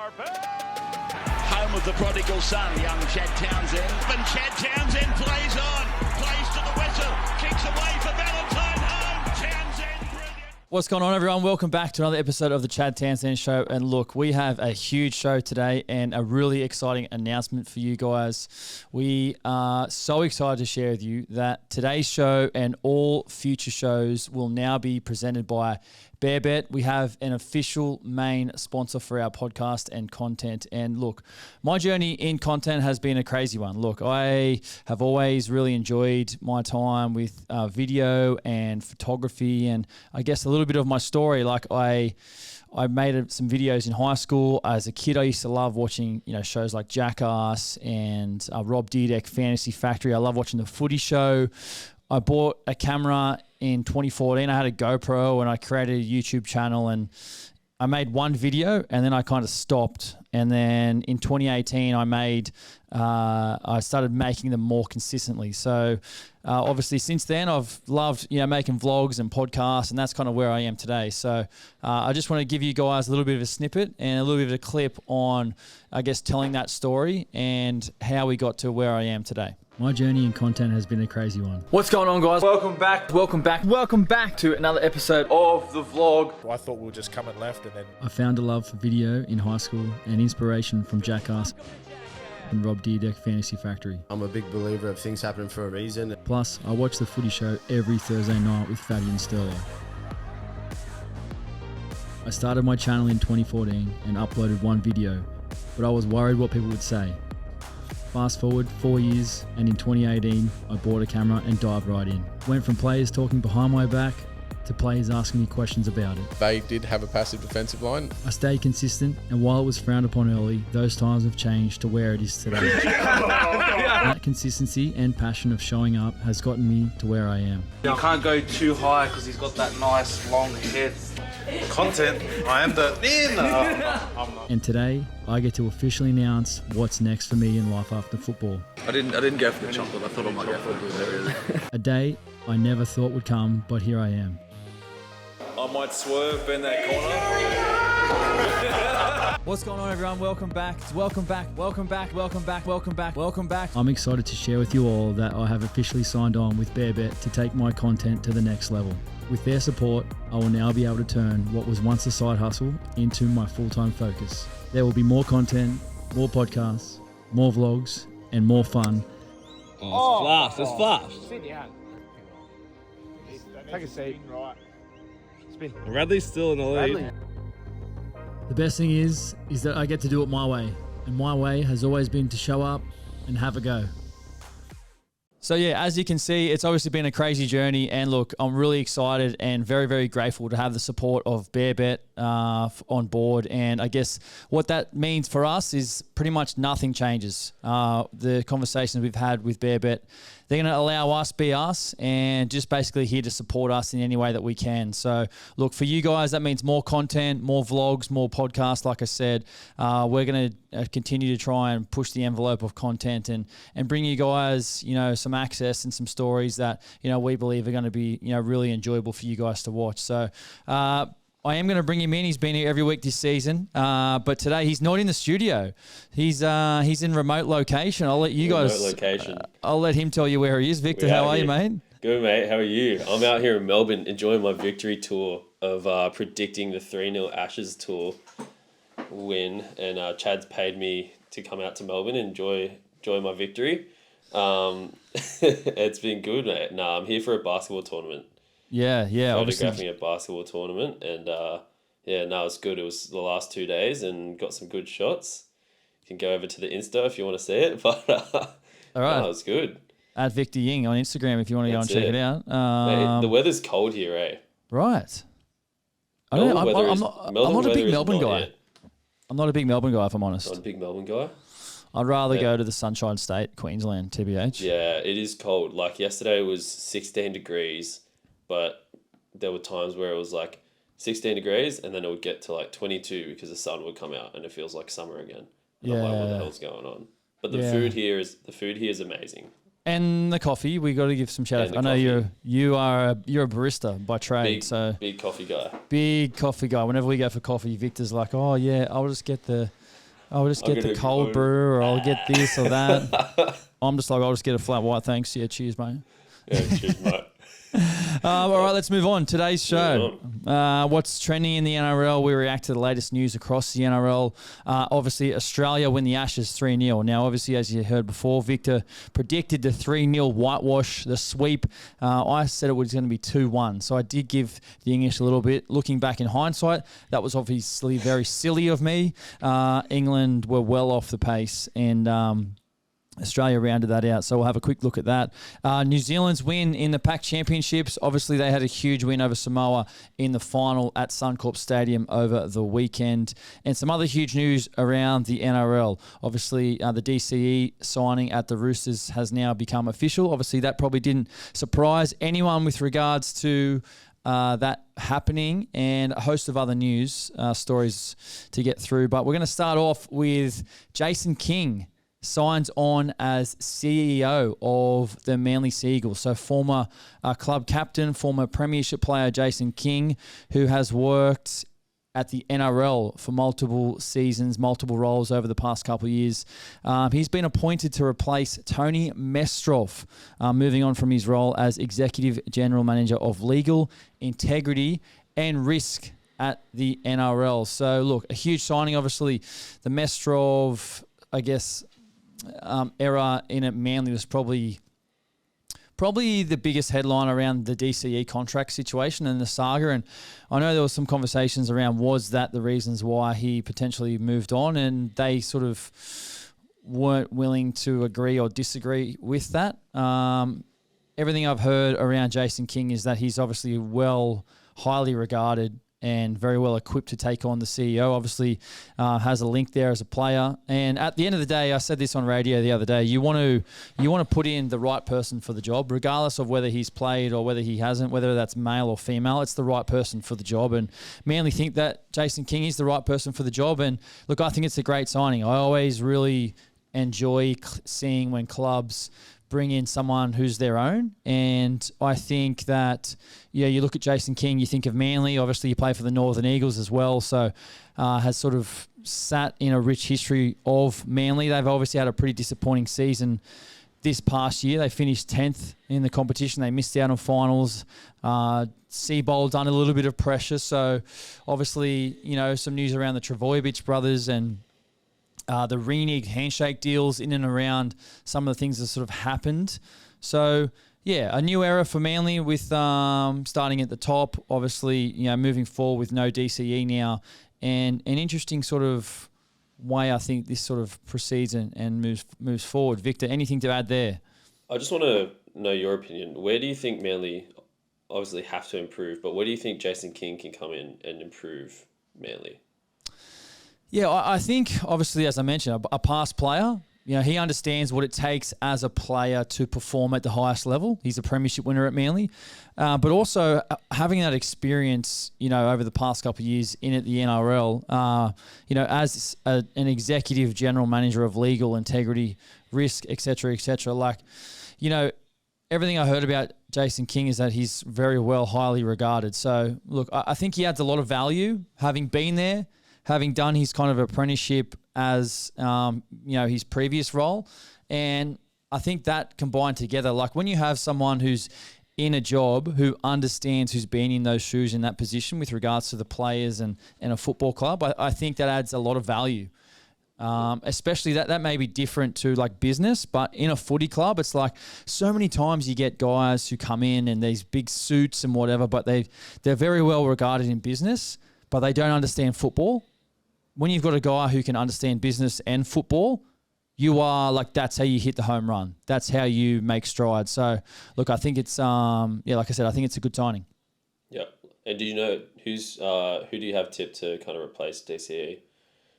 Home of the prodigal son, young Chad Townsend. And Chad Townsend plays on, plays to the whistle, kicks away for Valentine home. Townsend, brilliant. What's going on, everyone? Welcome back to another episode of the Chad Townsend Show. And look, we have a huge show today and a really exciting announcement for you guys. We are so excited to share with you that today's show and all future shows will now be presented by BearBet. We have an official main sponsor for our podcast and content. And look, my journey in content has been a crazy one. Look, I have always really enjoyed my time with video and photography, and I guess a little bit of my story. Like I made some videos in high school. As a kid, I used to love watching, shows like Jackass and Rob Dyrdek Fantasy Factory. I love watching the Footy Show. I bought a camera in 2014. I had a GoPro and I created a YouTube channel, and I made one video and then I kind of stopped. And then in 2018, I started making them more consistently. So obviously since then I've loved, making vlogs and podcasts, and that's kind of where I am today. So I just want to give you guys a little bit of a snippet and a little bit of a clip on, I guess, telling that story and how we got to where I am today. My journey in content has been a crazy one. What's going on, guys? Welcome back to another episode of the vlog. I thought we were just coming left and then... I found a love for video in high school and inspiration from Jackass and Rob Dyrdek Fantasy Factory. I'm a big believer of things happening for a reason. Plus, I watch the Footy Show every Thursday night with Fatty and Sterlo. I started my channel in 2014 and uploaded one video, but I was worried what people would say. Fast forward 4 years, and in 2018, I bought a camera and dived right in. Went from players talking behind my back to players asking me questions about it. They did have a passive defensive line. I stayed consistent, and while it was frowned upon early, those times have changed to where it is today. That consistency and passion of showing up has gotten me to where I am. You can't go too high because he's got that nice long head. Content, I am the... I'm not. And today, I get to officially announce what's next for me in life after football. I didn't go for the chocolate. I thought I might go for the blueberry. A day I never thought would come, but here I am. I might swerve, bend that corner. What's going on, everyone? Welcome back. I'm excited to share with you all that I have officially signed on with BearBet to take my content to the next level. With their support, I will now be able to turn what was once a side hustle into my full-time focus. There will be more content, more podcasts, more vlogs, and more fun. It's flash. Sit down. Take a seat. Right. Spin. Radley's still in the lead. The best thing is that I get to do it my way. And my way has always been to show up and have a go. So yeah, as you can see, it's obviously been a crazy journey, and look, I'm really excited and very, very grateful to have the support of BearBet on board. And I guess what that means for us is pretty much nothing changes. The conversations we've had with BearBet, they're going to allow us be us and just basically here to support us in any way that we can. So look, for you guys, that means more content, more vlogs, more podcasts. Like I said, we're going to continue to try and push the envelope of content and bring you guys, some access and some stories that, we believe are going to be, really enjoyable for you guys to watch. So, I am going to bring him in. He's been here every week this season, but today he's not in the studio. He's in remote location. I'll let you guys. Remote location. I'll let him tell you where he is. Victor, how are you, mate? Good, mate. How are you? I'm out here in Melbourne enjoying my victory tour of predicting the 3-0 Ashes tour win, and Chad's paid me to come out to Melbourne and enjoy my victory. It's been good, mate. No, I'm here for a basketball tournament. Yeah. Photographing a basketball tournament, and it's good. It was the last 2 days and got some good shots. You can go over to the Insta if you want to see it, but all right, it was good. At Victor Ying on Instagram if you want to go and check it out. Mate, the weather's cold here, eh? Right. I'm not a big Melbourne guy. I'm not a big Melbourne guy, if I'm honest. Not a big Melbourne guy? I'd rather go to the Sunshine State, Queensland, TBH. Yeah, it is cold. Like yesterday was 16 degrees. But there were times where it was like 16 degrees and then it would get to like 22 because the sun would come out and it feels like summer again. And I'm like, what the hell's going on? But the food here is amazing. And the coffee, we got to give some shout out. I know you're a barista by trade, big coffee guy. Big coffee guy. Whenever we go for coffee, Victor's like, oh yeah, I'll just get the I'll just get the cold brew, or I'll get this or that. I'm just like, I'll just get a flat white, thanks. Yeah, cheers, mate. Yeah, cheers, mate. All right, let's move on. Today's show. What's trending in the NRL? We react to the latest news across the NRL. Obviously, Australia win the Ashes 3-0. Now, obviously, as you heard before, Victor predicted the 3-0 whitewash, the sweep. I said it was going to be 2-1. So I did give the English a little bit. Looking back in hindsight, that was obviously very silly of me. England were well off the pace, and Australia rounded that out, so we'll have a quick look at that. New Zealand's win in the Pac Championships. Obviously, they had a huge win over Samoa in the final at Suncorp Stadium over the weekend. And some other huge news around the NRL. Obviously, the DCE signing at the Roosters has now become official. Obviously, that probably didn't surprise anyone with regards to that happening, and a host of other news stories to get through. But we're going to start off with Jason King signs on as CEO of the Manly Seagulls. So former club captain, former premiership player Jason King, who has worked at the NRL for multiple seasons, multiple roles over the past couple of years. He's been appointed to replace Tony Mestrov, moving on from his role as Executive General Manager of Legal, Integrity and Risk at the NRL. So look, a huge signing. Obviously, the Mestrov, I guess, era in at Manly was probably the biggest headline around the DCE contract situation and the saga. And I know there was some conversations around, was that the reasons why he potentially moved on, and they sort of weren't willing to agree or disagree with that. Everything I've heard around Jason King is that he's obviously highly regarded and very well equipped to take on the CEO. Obviously, has a link there as a player. And at the end of the day, I said this on radio the other day, you want to put in the right person for the job, regardless of whether he's played or whether he hasn't, whether that's male or female. It's the right person for the job. And Manly think that Jason King is the right person for the job. And look, I think it's a great signing. I always really enjoy seeing when clubs bring in someone who's their own. And I think that, you look at Jason King, you think of Manly. Obviously, you play for the Northern Eagles as well, so has sort of sat in a rich history of Manly. They've obviously had a pretty disappointing season this past year. They finished 10th in the competition. They missed out on finals. Seabold's under a little bit of pressure. So obviously, some news around the Travojevic brothers and the reneged handshake deals in and around some of the things that sort of happened. So, a new era for Manly with starting at the top, obviously, moving forward with no DCE now, and an interesting sort of way I think this sort of proceeds and moves forward. Victor, anything to add there? I just want to know your opinion. Where do you think Manly obviously have to improve, but where do you think Jason King can come in and improve Manly? Yeah, I think, obviously, as I mentioned, a past player, he understands what it takes as a player to perform at the highest level. He's a premiership winner at Manly. But also having that experience, over the past couple of years in at the NRL, as an executive general manager of legal, integrity, risk, et cetera, everything I heard about Jason King is that he's very well, highly regarded. So, look, I think he adds a lot of value, having been there, having done his kind of apprenticeship as, his previous role. And I think that combined together, like when you have someone who's in a job, who understands, who's been in those shoes in that position with regards to the players and a football club, I think that adds a lot of value. Especially that may be different to like business, but in a footy club, it's like so many times you get guys who come in and these big suits and whatever, but they're very well regarded in business, but they don't understand football. When you've got a guy who can understand business and football, you are like, that's how you hit the home run. That's how you make strides. So, look, I think it's, like I said, I think it's a good signing. Yeah. And do you know who do you have tipped to kind of replace DCE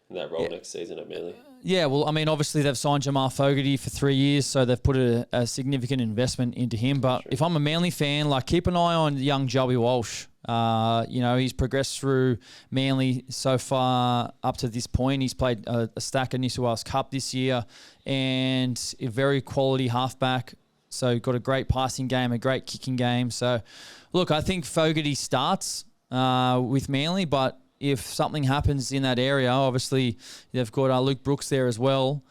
in that role next season at Manly? Yeah, well, I mean, obviously they've signed Jamal Fogarty for 3 years, so they've put a significant investment into him. But if I'm a Manly fan, like keep an eye on young Joey Walsh. He's progressed through Manly so far up to this point. He's played a stack of New South Wales Cup this year and a very quality halfback. So got a great passing game, a great kicking game. So, look, I think Fogarty starts with Manly, but if something happens in that area, obviously they've got Luke Brooks there as well.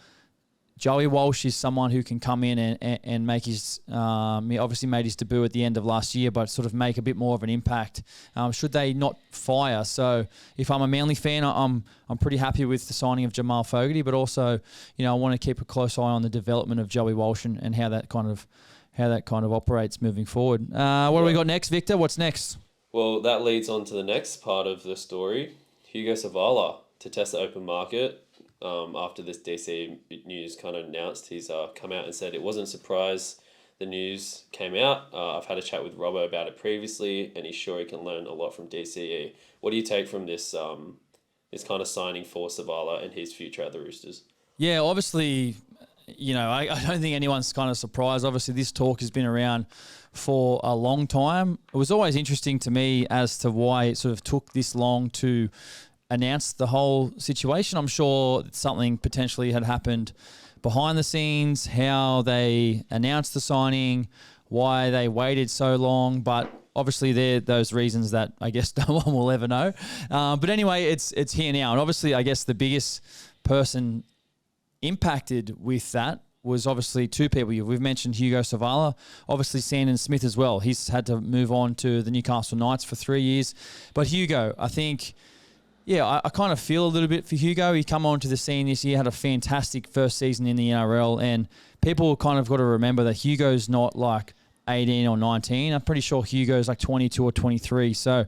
Joey Walsh is someone who can come in and make his, he obviously made his debut at the end of last year, but sort of make a bit more of an impact should they not fire. So if I'm a Manly fan, I'm pretty happy with the signing of Jamal Fogarty, but also, I want to keep a close eye on the development of Joey Walsh and how that kind of operates moving forward. What do we got next, Victor? What's next? Well, that leads on to the next part of the story. Hugo Savala to test the open market. After this DCE news kind of announced, he's come out and said it wasn't a surprise the news came out. I've had a chat with Robbo about it previously, and he's sure he can learn a lot from DCE. What do you take from this this kind of signing for Savala and his future at the Roosters? Yeah, obviously, I don't think anyone's kind of surprised. Obviously, this talk has been around for a long time. It was always interesting to me as to why it sort of took this long to announce the whole situation. I'm sure something potentially had happened behind the scenes, how they announced the signing, why they waited so long, but obviously they're those reasons that I guess no one will ever know. But anyway, it's here now. And obviously, I guess the biggest person impacted with that was obviously two people. We've mentioned Hugo Savala, obviously Sandon Smith as well. He's had to move on to the Newcastle Knights for 3 years. But Hugo, I think... Yeah, I kind of feel a little bit for Hugo. He come onto the scene this year, had a fantastic first season in the NRL, and people kind of got to remember that Hugo's not like 18 or 19. I'm pretty sure Hugo's like 22 or 23. So,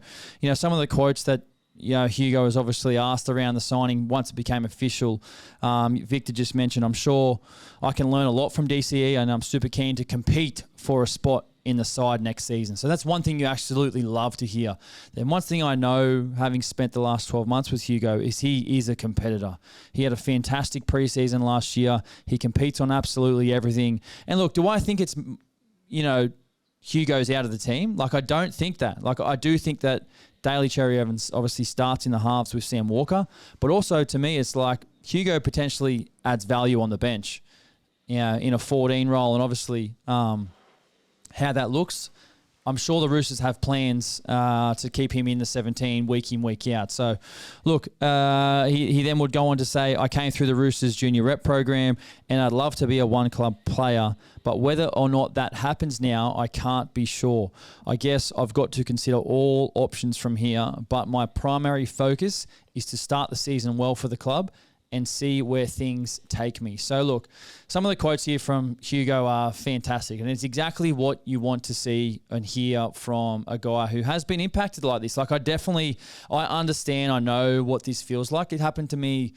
some of the quotes that Hugo was obviously asked around the signing once it became official. Victor just mentioned, I'm sure I can learn a lot from DCE, and I'm super keen to compete for a spot in the side next season. So that's one thing you absolutely love to hear. Then one thing I know, having spent the last 12 months with Hugo, is he is a competitor. He had a fantastic preseason last year. He competes on absolutely everything. And look, do I think it's, Hugo's out of the team? Like, I don't think that. Like, I do think that Daly Cherry Evans obviously starts in the halves with Sam Walker, but also to me, it's like Hugo potentially adds value on the bench, in a 14 role, and obviously, how that looks, I'm sure the Roosters have plans to keep him in the 17 week in, week out. So, look, he then would go on to say, I came through the Roosters junior rep program and I'd love to be a one-club player, but whether or not that happens now, I can't be sure. I guess I've got to consider all options from here, but my primary focus is to start the season well for the club and see where things take me. So look, some of the quotes here from Hugo are fantastic, and it's exactly what you want to see and hear from a guy who has been impacted like this. Like, I understand, I know what this feels like. It happened to me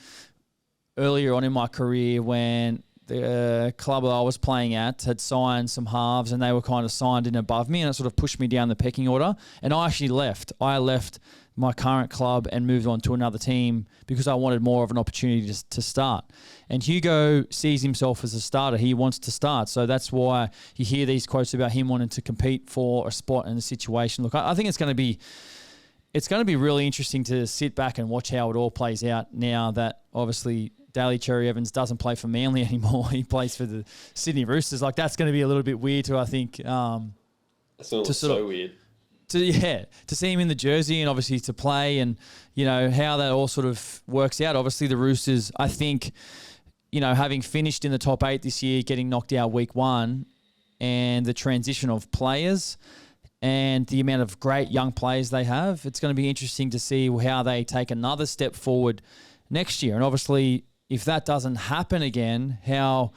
earlier on in my career when the club that I was playing at had signed some halves and they were kind of signed in above me, and it sort of pushed me down the pecking order. And I actually left. I left my current club and moved on to another team because I wanted more of an opportunity to start. And Hugo sees himself as a starter. He wants to start. So that's why you hear these quotes about him wanting to compete for a spot in the situation. Look, I think it's going to be really interesting to sit back and watch how it all plays out now that obviously Daly Cherry Evans doesn't play for Manly anymore. He plays for the Sydney Roosters. Like, that's going to be a little bit weird to, I think. That's so weird. To see him in the jersey and obviously to play and, how that all sort of works out. Obviously the Roosters, I think, having finished in the top 8 this year, getting knocked out week 1, and the transition of players and the amount of great young players they have, it's going to be interesting to see how they take another step forward next year. And obviously, if that doesn't happen again, how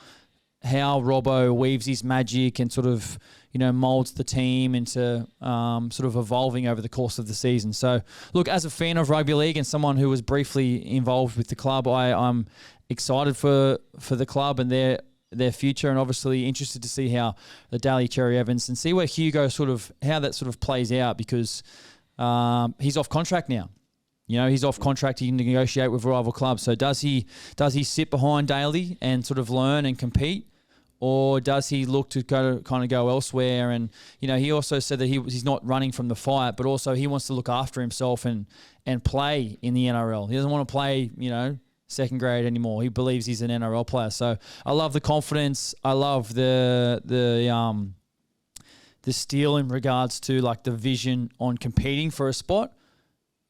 Robbo weaves his magic and sort of, molds the team into sort of evolving over the course of the season. So, look, as a fan of rugby league and someone who was briefly involved with the club, I'm excited for the club and their future, and obviously interested to see how the Daly Cherry Evans and see where Hugo how that sort of plays out, because he's off contract now. He's off contract. He can negotiate with rival clubs. So does he sit behind Daly and sort of learn and compete, or does he look to go elsewhere? And he also said that he's not running from the fight, but also he wants to look after himself and play in the NRL. He doesn't want to play second grade anymore. He believes he's an NRL player. So I love the confidence. I love the steel in regards to like the vision on competing for a spot.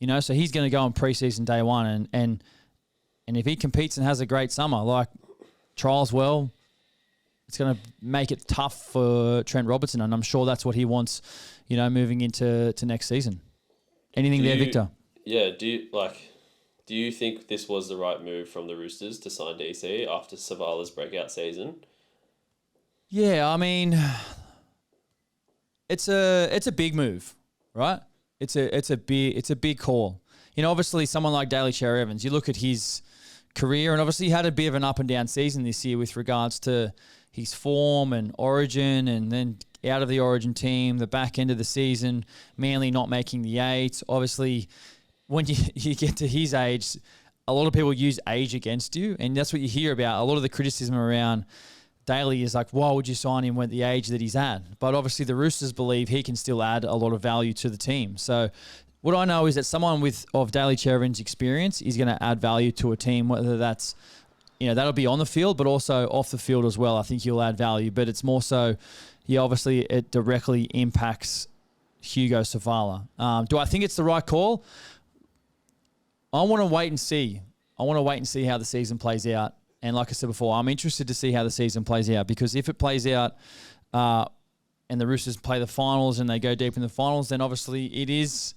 So he's going to go on preseason day one, and if he competes and has a great summer, like trials well, it's going to make it tough for Trent Robertson, and I'm sure that's what he wants, moving into next season. Anything there, Victor? Yeah. Do you think this was the right move from the Roosters to sign DCE after Savala's breakout season? Yeah, I mean, it's a big move, right? It's a big call. Obviously someone like Daly Cherry Evans, you look at his career, and obviously he had a bit of an up and down season this year with regards to his form and Origin, and then out of the Origin team, the back end of the season, Manly not making the 8. Obviously, when you get to his age, a lot of people use age against you, and that's what you hear about. A lot of the criticism around Daly is like, why would you sign him at the age that he's at? But obviously the Roosters believe he can still add a lot of value to the team. So what I know is that someone of Daly Cherry's experience is going to add value to a team, whether that's, that'll be on the field, but also off the field as well. I think he'll add value, but it's more so, obviously it directly impacts Hugo Savala. Do I think it's the right call? I want to wait and see. I want to wait and see how the season plays out. And like I said before, I'm interested to see how the season plays out, because if it plays out and the Roosters play the finals and they go deep in the finals, then obviously it is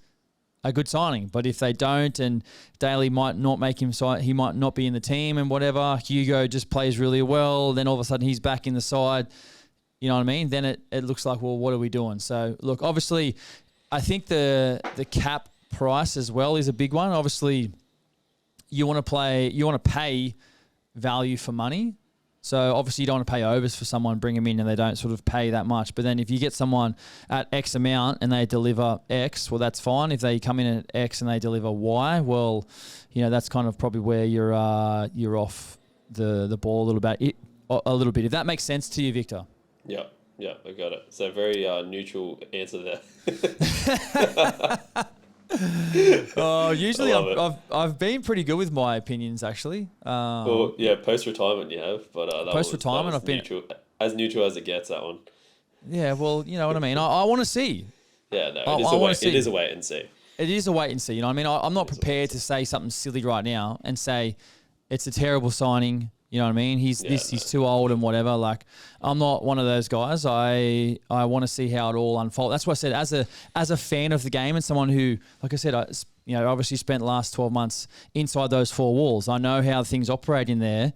a good signing. But if they don't, and Daly might not make him, he might not be in the team and whatever, Hugo just plays really well, then all of a sudden he's back in the side, you know what I mean? Then it looks like, well, what are we doing? So look, obviously I think the cap price as well is a big one. Obviously you want to pay value for money. So obviously you don't want to pay overs for someone, bring them in and they don't sort of pay that much. But then if you get someone at X amount and they deliver X, well, that's fine. If they come in at X and they deliver Y, well, that's kind of probably where you're off the ball a little bit. If that makes sense to you, Victor. Yeah, I got it. So very neutral answer there. Usually I've been pretty good with my opinions, actually. Well, yeah, post-retirement you have, but post-retirement I've been as neutral as it gets, that one. Yeah, well, you know what I mean. I want to see. Yeah, no, it is a wait and see. It is a wait and see. You know what I mean? I'm not prepared to say something silly right now and say it's a terrible signing. You know what I mean? He's too old and whatever. Like, I'm not one of those guys. I want to see how it all unfolds. That's what I said. As a fan of the game and someone who, like I said, obviously spent the last 12 months inside those four walls. I know how things operate in there,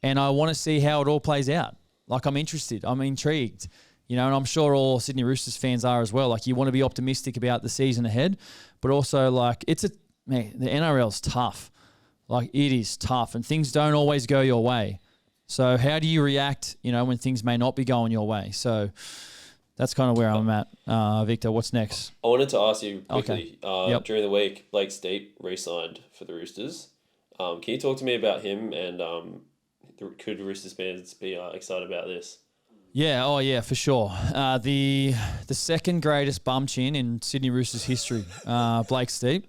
and I want to see how it all plays out. Like, I'm interested. I'm intrigued. And I'm sure all Sydney Roosters fans are as well. Like, you want to be optimistic about the season ahead, but also like the NRL's tough. Like, it is tough and things don't always go your way. So how do you react, when things may not be going your way? So that's kind of where I'm at. Victor, what's next? I wanted to ask you quickly, Okay. During the week, Blake Steep re-signed for the Roosters. Can you talk to me about him, and could Roosters fans be excited about this? Yeah, for sure. The second greatest bum chin in Sydney Roosters history, Blake Steep.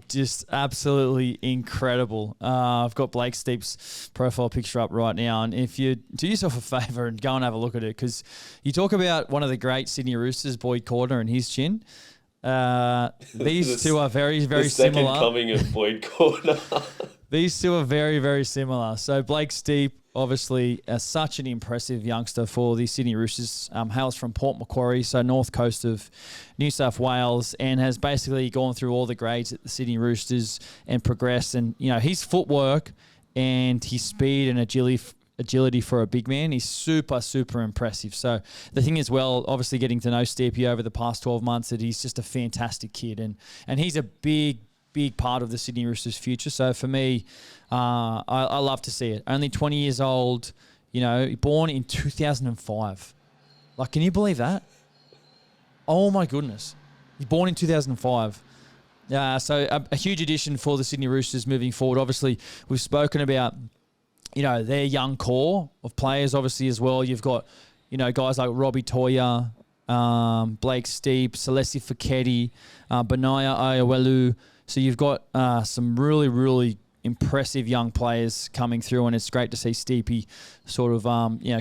Just absolutely incredible. I've got Blake Steep's profile picture up right now, and if you do yourself a favour and go and have a look at it, because you talk about one of the great Sydney Roosters, Boyd Cordner, and his chin. These two are very, very similar. The second coming of Boyd Cordner. These two are very, very similar. So Blake Steep, obviously, such an impressive youngster for the Sydney Roosters. Hails from Port Macquarie, so north coast of New South Wales, and has basically gone through all the grades at the Sydney Roosters and progressed. And his footwork and his speed and agility for a big man is super, super impressive. So the thing is, well, obviously getting to know Steepy over the past 12 months, that he's just a fantastic kid, and he's a big part of the Sydney Roosters' future. So for me, I love to see it. Only 20 years old, born in 2005. Like, can you believe that? Oh my goodness. He's born in 2005. So a huge addition for the Sydney Roosters moving forward. Obviously, we've spoken about, their young core of players, obviously, as well. You've got, guys like Robbie Toya, Blake Steep, Celeste Feketi, Benaya Ayawelu. So you've got some really, really impressive young players coming through, and it's great to see Steepy sort of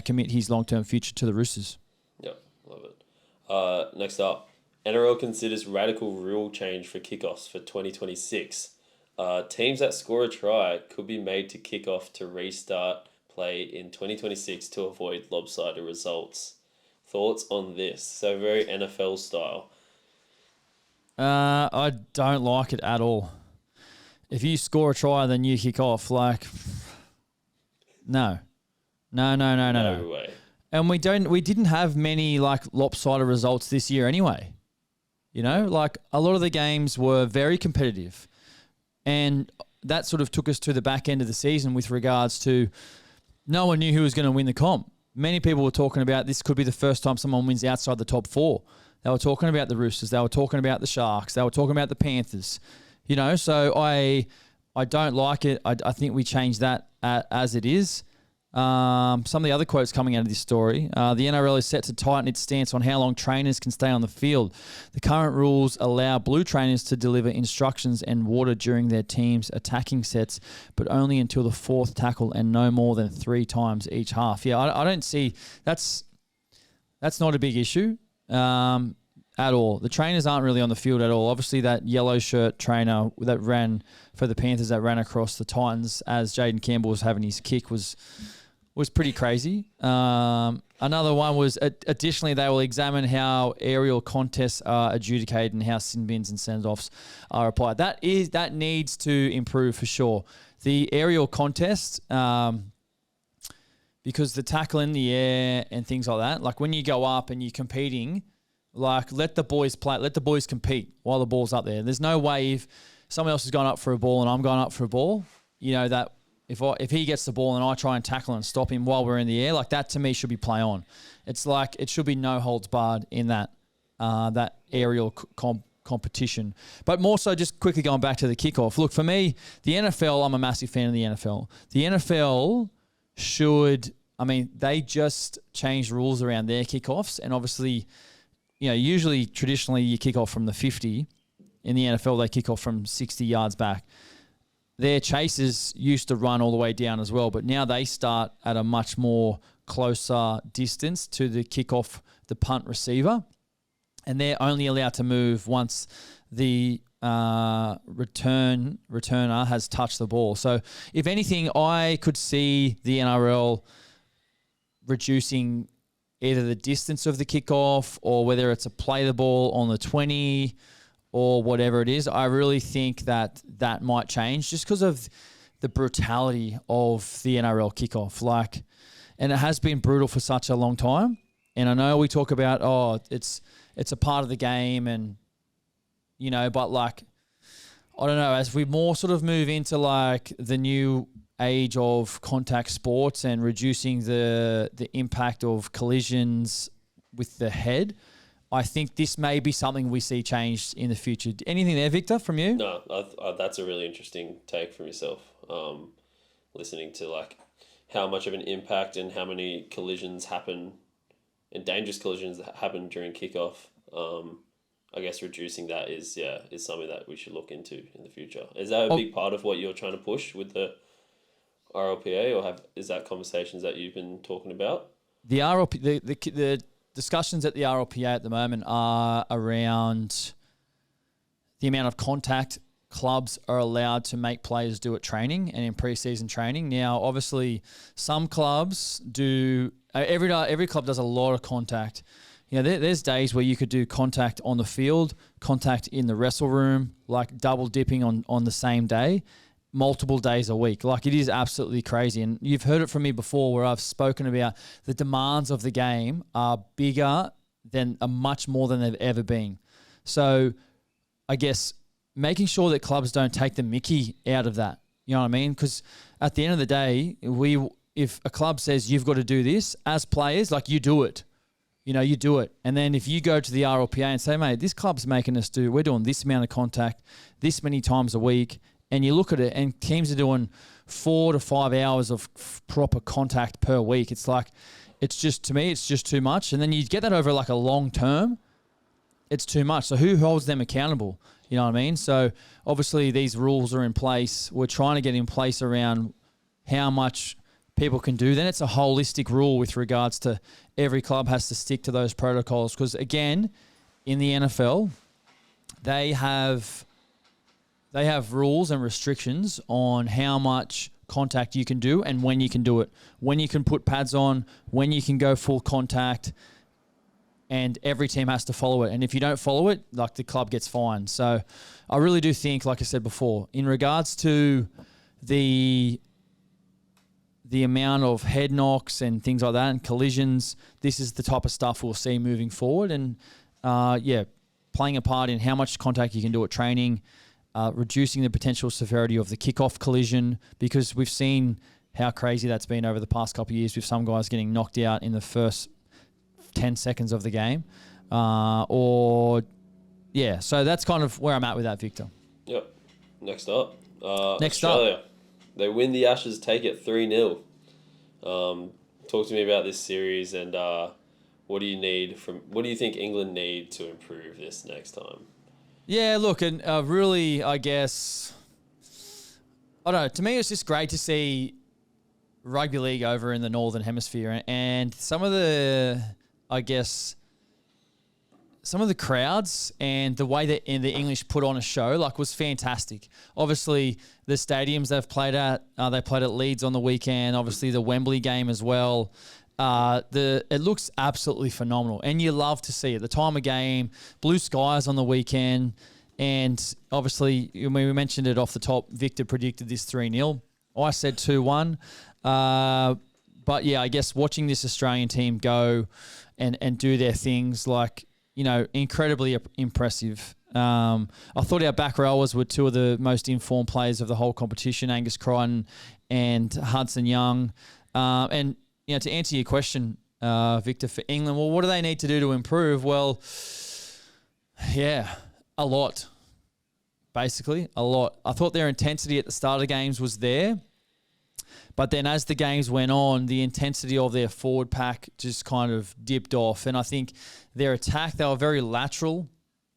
commit his long-term future to the Roosters. Yep, love it. Next up, NRL considers radical rule change for kickoffs for 2026. Teams that score a try could be made to kick off to restart play in 2026 to avoid lopsided results. Thoughts on this? So very NFL style. I don't like it at all. If you score a try, then you kick off. Like, no. No way. And we didn't have many like lopsided results this year anyway. You know, like a lot of the games were very competitive, and that sort of took us to the back end of the season with regards to no one knew who was going to win the comp. Many people were talking about this could be the first time someone wins outside the top 4. They were talking about the Roosters. They were talking about the Sharks. They were talking about the Panthers. You know, so I don't like it. I think we change that as it is. Some of the other quotes coming out of this story. The NRL is set to tighten its stance on how long trainers can stay on the field. The current rules allow blue trainers to deliver instructions and water during their team's attacking sets, but only until the 4th tackle and no more than 3 times each half. Yeah, I don't see that's not a big issue at all. The trainers aren't really on the field at all. Obviously, that yellow shirt trainer that ran for the Panthers that ran across the Titans as Jaden Campbell was having his kick was pretty crazy. Another one was, additionally, they will examine how aerial contests are adjudicated and how sin bins and send-offs are applied. That needs to improve for sure. The aerial contest, because the tackle in the air and things like that, like when you go up and you're competing, like let the boys play, let the boys compete while the ball's up there. There's no way if someone else has gone up for a ball and I'm going up for a ball, you know, that if he gets the ball and I try and tackle and stop him while we're in the air, like that to me should be play on. It's like it should be no holds barred in that aerial competition. But more so, just quickly going back to the kickoff. Look, for me, the NFL, I'm a massive fan of the NFL. The NFL should, I mean, they just changed rules around their kickoffs, and obviously, you know, usually traditionally you kick off from the 50. In the NFL, they kick off from 60 yards back. Their chases used to run all the way down as well, but now they start at a much more closer distance to the kickoff, the punt receiver, and they're only allowed to move once the returner has touched the ball. So if anything, I could see the NRL reducing either the distance of the kickoff or whether it's a play the ball on the 20 or whatever it is. I really think that might change just because of the brutality of the NRL kickoff. Like, and it has been brutal for such a long time. And I know we talk about, it's a part of the game and, you know, but like, I don't know, as we more sort of move into like the new age of contact sports and reducing the impact of collisions with the head, I think this may be something we see changed in the future. Anything there, Victor, from you? No, that's a really interesting take from yourself. Listening to like how much of an impact and how many collisions happen and dangerous collisions that happen during kickoff. I guess reducing that is something that we should look into in the future. Is that a big part of what you're trying to push with the RLPA, or is that conversations that you've been talking about? The RLP, the discussions at the RLPA at the moment are around the amount of contact clubs are allowed to make players do at training and in pre-season training. Now, obviously, some clubs do. Every club does a lot of contact. You know, there's days where you could do contact on the field, contact in the wrestle room, like double dipping on the same day, multiple days a week. Like, it is absolutely crazy. And you've heard it from me before where I've spoken about the demands of the game are bigger than much more than they've ever been. So I guess making sure that clubs don't take the mickey out of that. You know what I mean? Because at the end of the day, if a club says you've got to do this as players, like, you do it. You know, you do it. And then if you go to the RLPA and say, mate, this club's making us we're doing this amount of contact this many times a week, and you look at it and teams are doing 4 to 5 hours of proper contact per week. It's like, to me, it's just too much. And then you get that over like a long term, it's too much. So who holds them accountable? You know what I mean? So obviously these rules are in place. We're trying to get in place around how much people can do. Then it's a holistic rule with regards to every club has to stick to those protocols. Because again, in the NFL, they have rules and restrictions on how much contact you can do and when you can do it, when you can put pads on, when you can go full contact, and every team has to follow it. And if you don't follow it, like, the club gets fined. So I really do think, like I said before, in regards to the amount of head knocks and things like that and collisions, this is the type of stuff we'll see moving forward. And playing a part in how much contact you can do at training, reducing the potential severity of the kickoff collision, because we've seen how crazy that's been over the past couple of years with some guys getting knocked out in the first 10 seconds of the game. So that's kind of where I'm at with that, Victor. Yep. Next up. Australia. They win the Ashes, take it 3-0. Talk to me about this series and what do you think England need to improve this next time? Yeah, look, and really, I guess, I don't know, to me it's just great to see rugby league over in the Northern Hemisphere, and some of the crowds and the way that the English put on a show, like, was fantastic. Obviously, the stadiums they've played at, they played at Leeds on the weekend, obviously the Wembley game as well. It looks absolutely phenomenal, and you love to see it. The time of game, blue skies on the weekend, and obviously, we mentioned it off the top, Victor predicted this 3-0. I said 2-1. But yeah, I guess watching this Australian team go and do their things, like, incredibly impressive. I thought our back rowers were two of the most informed players of the whole competition, Angus Crichton and Hudson Young. And to answer your question, Victor, for England, well, what do they need to do to improve? Well, yeah, a lot. Basically, a lot. I thought their intensity at the start of the games was there. But then as the games went on, the intensity of their forward pack just kind of dipped off. And I think their attack, they were very lateral.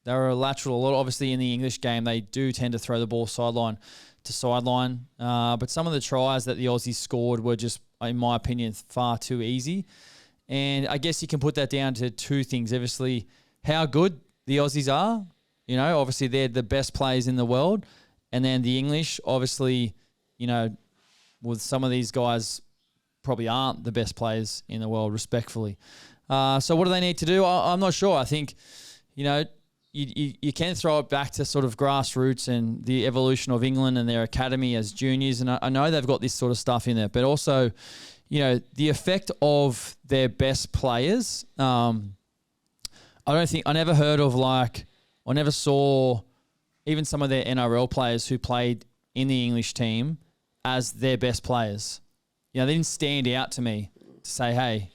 They were lateral a lot. Obviously, in the English game, they do tend to throw the ball sideline to sideline. But some of the tries that the Aussies scored were just, in my opinion, far too easy. And I guess you can put that down to two things. Obviously, how good the Aussies are. Obviously, they're the best players in the world. And then the English, obviously, with some of these guys probably aren't the best players in the world, respectfully. So what do they need to do? I'm not sure. I think, you can throw it back to sort of grassroots and the evolution of England and their academy as juniors. And I know they've got this sort of stuff in there, but also, the effect of their best players. I never saw even some of their NRL players who played in the English team as their best players. They didn't stand out to me to say, hey,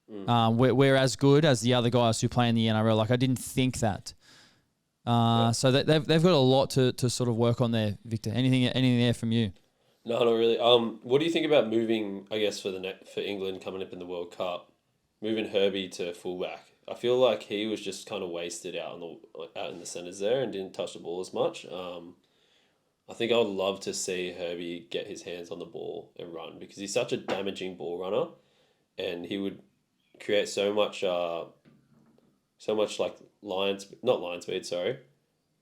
we're as good as the other guys who play in the NRL. Like, I didn't think that. So they've got a lot to sort of work on there, Victor. Anything there from you? No, not really. What do you think about moving, I guess, for England coming up in the World Cup, moving Herbie to fullback? I feel like he was just kind of wasted out in the centres there and didn't touch the ball as much. I think I would love to see Herbie get his hands on the ball and run, because he's such a damaging ball runner, and he would create so much like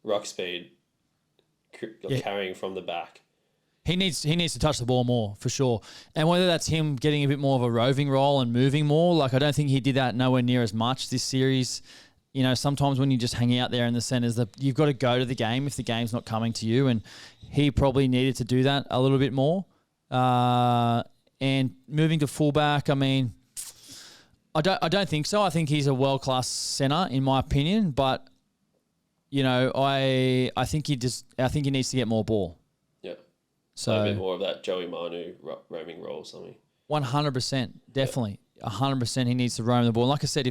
ruck speed, carrying from the back. He needs to touch the ball more, for sure. And whether that's him getting a bit more of a roving role and moving more, like, I don't think he did that nowhere near as much this series. Sometimes when you just hang out there in the centres, you've got to go to the game if the game's not coming to you. And he probably needed to do that a little bit more. And moving to fullback, I mean, I don't think so. I think he's a world-class centre, in my opinion. But, I think he needs to get more ball. Yeah. So a bit more of that Joey Manu roaming role or something. 100%, definitely. 100% he needs to roam the ball. And like I said,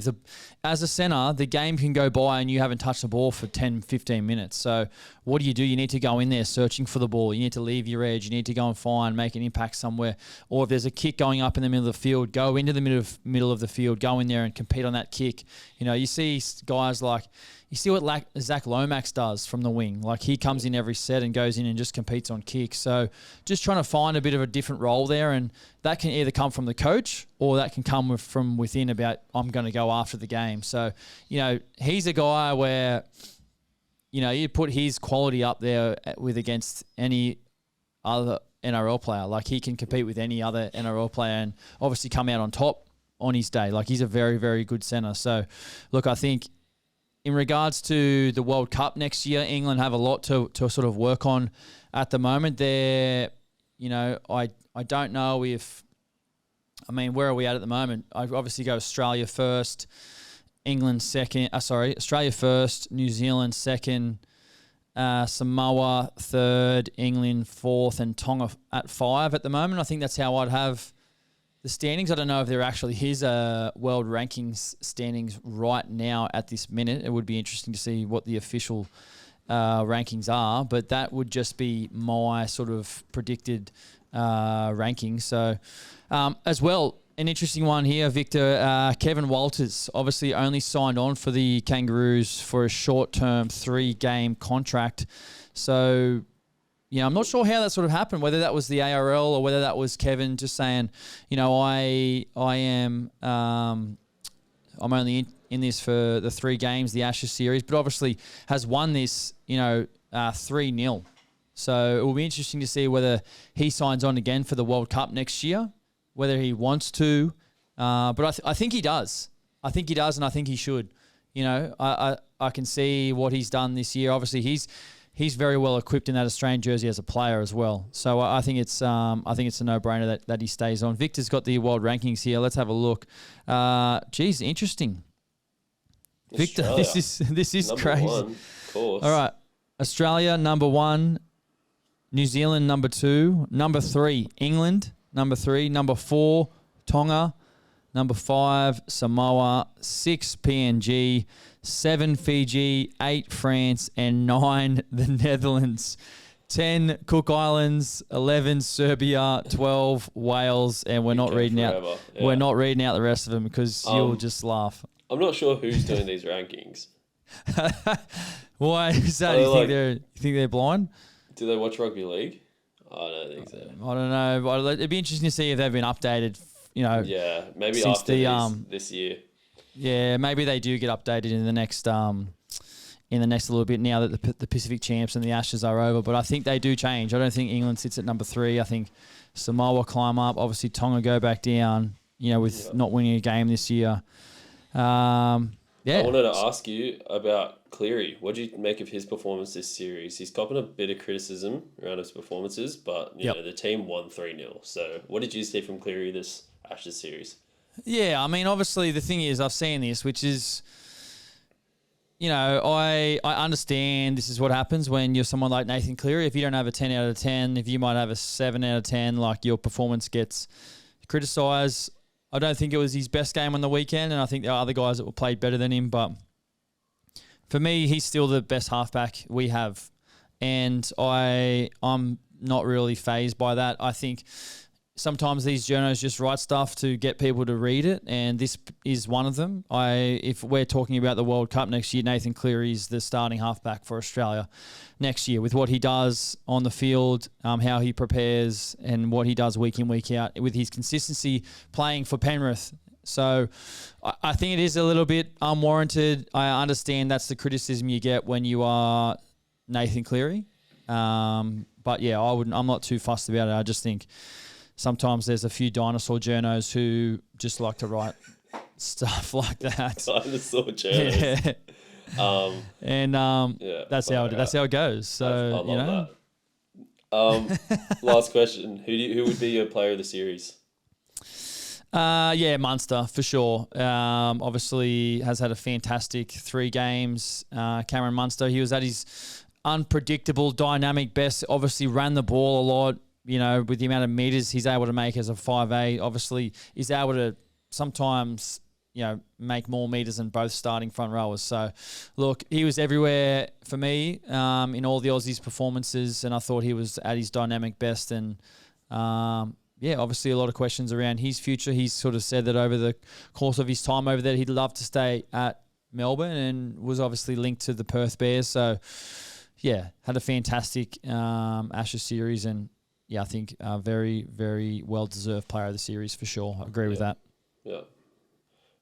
as a centre, the game can go by and you haven't touched the ball for 10, 15 minutes. So what do? You need to go in there searching for the ball. You need to leave your edge. You need to go and make an impact somewhere. Or if there's a kick going up in the middle of the field, go into the middle of the field, go in there and compete on that kick. You see guys like, you see what Zach Lomax does from the wing. Like, he comes in every set and goes in and just competes on kicks. So just trying to find a bit of a different role there, and that can either come from the coach or that can come from within about, I'm going to go after the game. So, he's a guy where, you put his quality up there against any other NRL player. Like, he can compete with any other NRL player and obviously come out on top on his day. Like, he's a very, very good centre. So, look, I think in regards to the World Cup next year, England have a lot to sort of work on at the moment. I don't know where are we at the moment? I obviously go Australia first, England second. Australia first, New Zealand second, Samoa third, England fourth, and Tonga at 5 at the moment. I think that's how I'd have the standings. I don't know if there actually is world rankings standings right now at this minute. It would be interesting to see what the official rankings are, but that would just be my sort of predicted rankings. So as well, an interesting one here, Victor. Kevin Walters obviously only signed on for the Kangaroos for a short-term 3-game contract. So, I'm not sure how that sort of happened, whether that was the ARL or whether that was Kevin just saying, I'm only in this for the 3 games, the Ashes series, but obviously has won this, 3-0. So it will be interesting to see whether he signs on again for the World Cup next year, whether he wants to. But I think he does. I think he does, and I think he should. I can see what he's done this year. Obviously, he's very well equipped in that Australian jersey as a player as well. So I think it's a no-brainer that he stays on. Victor's got the world rankings here. Let's have a look. Interesting. Victor, this is number crazy. 1, of course. All right, Australia number 1, New Zealand number 2, number 3 England, number 3, number 4 Tonga, number 5 Samoa, 6 PNG, 7 Fiji, 8 France, and 9 the Netherlands. 10 Cook Islands, 11 Serbia, 12 Wales, and we're not reading out the rest of them because you'll just laugh. I'm not sure who's doing these rankings. Why is that? You think they're blind? Do they watch rugby league? I don't think so. I don't know. But it'd be interesting to see if they've been updated. Yeah, maybe since after this year. Yeah, maybe they do get updated in the next little bit now that the Pacific Champs and the Ashes are over. But I think they do change. I don't think England sits at number 3. I think Samoa climb up. Obviously, Tonga go back down. With not winning a game this year. I wanted to ask you about Cleary. What do you make of his performance this series? He's copping a bit of criticism around his performances, but the team won 3-0. So what did you see from Cleary this Ashes series? Yeah, obviously the thing is I've seen this, which is, I understand this is what happens when you're someone like Nathan Cleary. If you don't have a 10 out of 10, if you might have a 7 out of 10, like your performance gets criticised. I don't think it was his best game on the weekend, and I think there are other guys that were played better than him. But for me, he's still the best halfback we have, and I'm not really fazed by that. I think sometimes these journos just write stuff to get people to read it, and this is one of them. If we're talking about the World Cup next year, Nathan Cleary is the starting halfback for Australia next year with what he does on the field, how he prepares, and what he does week in, week out with his consistency playing for Penrith. So I think it is a little bit unwarranted. I understand that's the criticism you get when you are Nathan Cleary. But yeah, I'm not too fussed about it. I just think sometimes there's a few dinosaur journos who just like to write stuff like that. Dinosaur journos. That's how it goes. So last question: who would be your player of the series? Munster for sure. Obviously has had a fantastic 3 games. Cameron Munster, he was at his unpredictable, dynamic best. Obviously ran the ball a lot. With the amount of meters he's able to make as a 5'8", obviously he's able to sometimes, make more meters than both starting front rowers. So, look, he was everywhere for me in all the Aussies' performances, and I thought he was at his dynamic best. And, obviously a lot of questions around his future. He's sort of said that over the course of his time over there, he'd love to stay at Melbourne and was obviously linked to the Perth Bears. So, yeah, had a fantastic Ashes series, and yeah, I think a very, very well-deserved player of the series for sure. I agree with that. Yeah.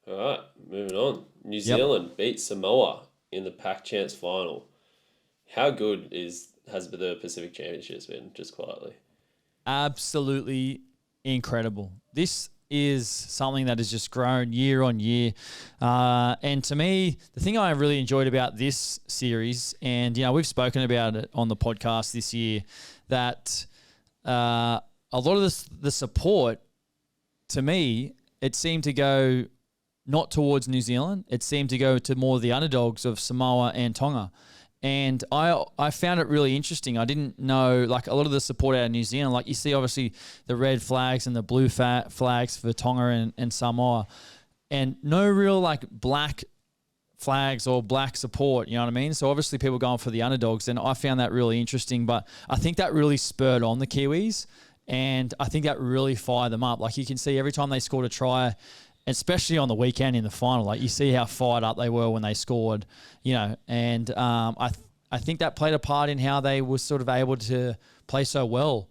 All right, moving on. New Zealand beat Samoa in the Pac Champs final. How good has the Pacific Championships been, just quietly? Absolutely incredible. This is something that has just grown year on year. And to me, the thing I really enjoyed about this series, and, we've spoken about it on the podcast this year, that a lot of the support, to me, it seemed to go not towards New Zealand. It seemed to go to more the underdogs of Samoa and Tonga. And I found it really interesting. I didn't know, like, a lot of the support out of New Zealand, like you see obviously the red flags and the blue flags for Tonga and Samoa, and no real, like, black flags or black support, you know what I mean? So obviously people going for the underdogs, and I found that really interesting. But I think that really spurred on the Kiwis, and I think that really fired them up. Like, you can see every time they scored a try, especially on the weekend in the final, like, you see how fired up they were when they scored, and I think that played a part in how they were sort of able to play so well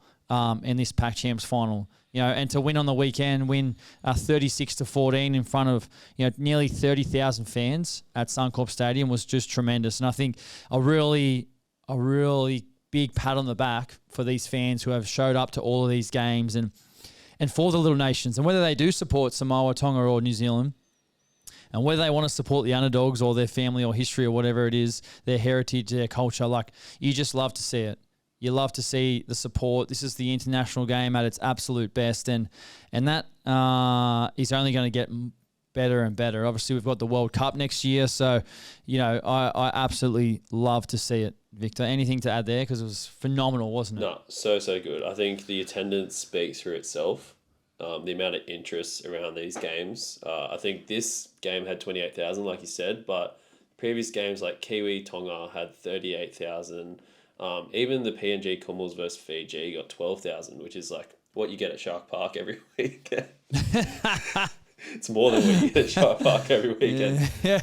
in this Pac Champs final, and to win on the weekend, win 36-14 in front of, nearly 30,000 fans at Suncorp Stadium was just tremendous. And I think a really big pat on the back for these fans who have showed up to all of these games and for the little nations, and whether they do support Samoa, Tonga, or New Zealand, and whether they want to support the underdogs or their family or history or whatever it is, their heritage, their culture, like, you just love to see it. You love to see the support. This is the international game at its absolute best, and that is only going to get better and better. Obviously, we've got the World Cup next year, so, I absolutely love to see it. Victor, anything to add there? Because it was phenomenal, wasn't it? No, so good. I think the attendance speaks for itself. The amount of interest around these games. I think this game had 28,000, like you said, but previous games like Kiwi, Tonga had 38,000. Even the PNG Commonwealth versus Fiji got 12,000, which is like what you get at Shark Park every weekend. It's more than what you get at Shark Park every weekend. Yeah.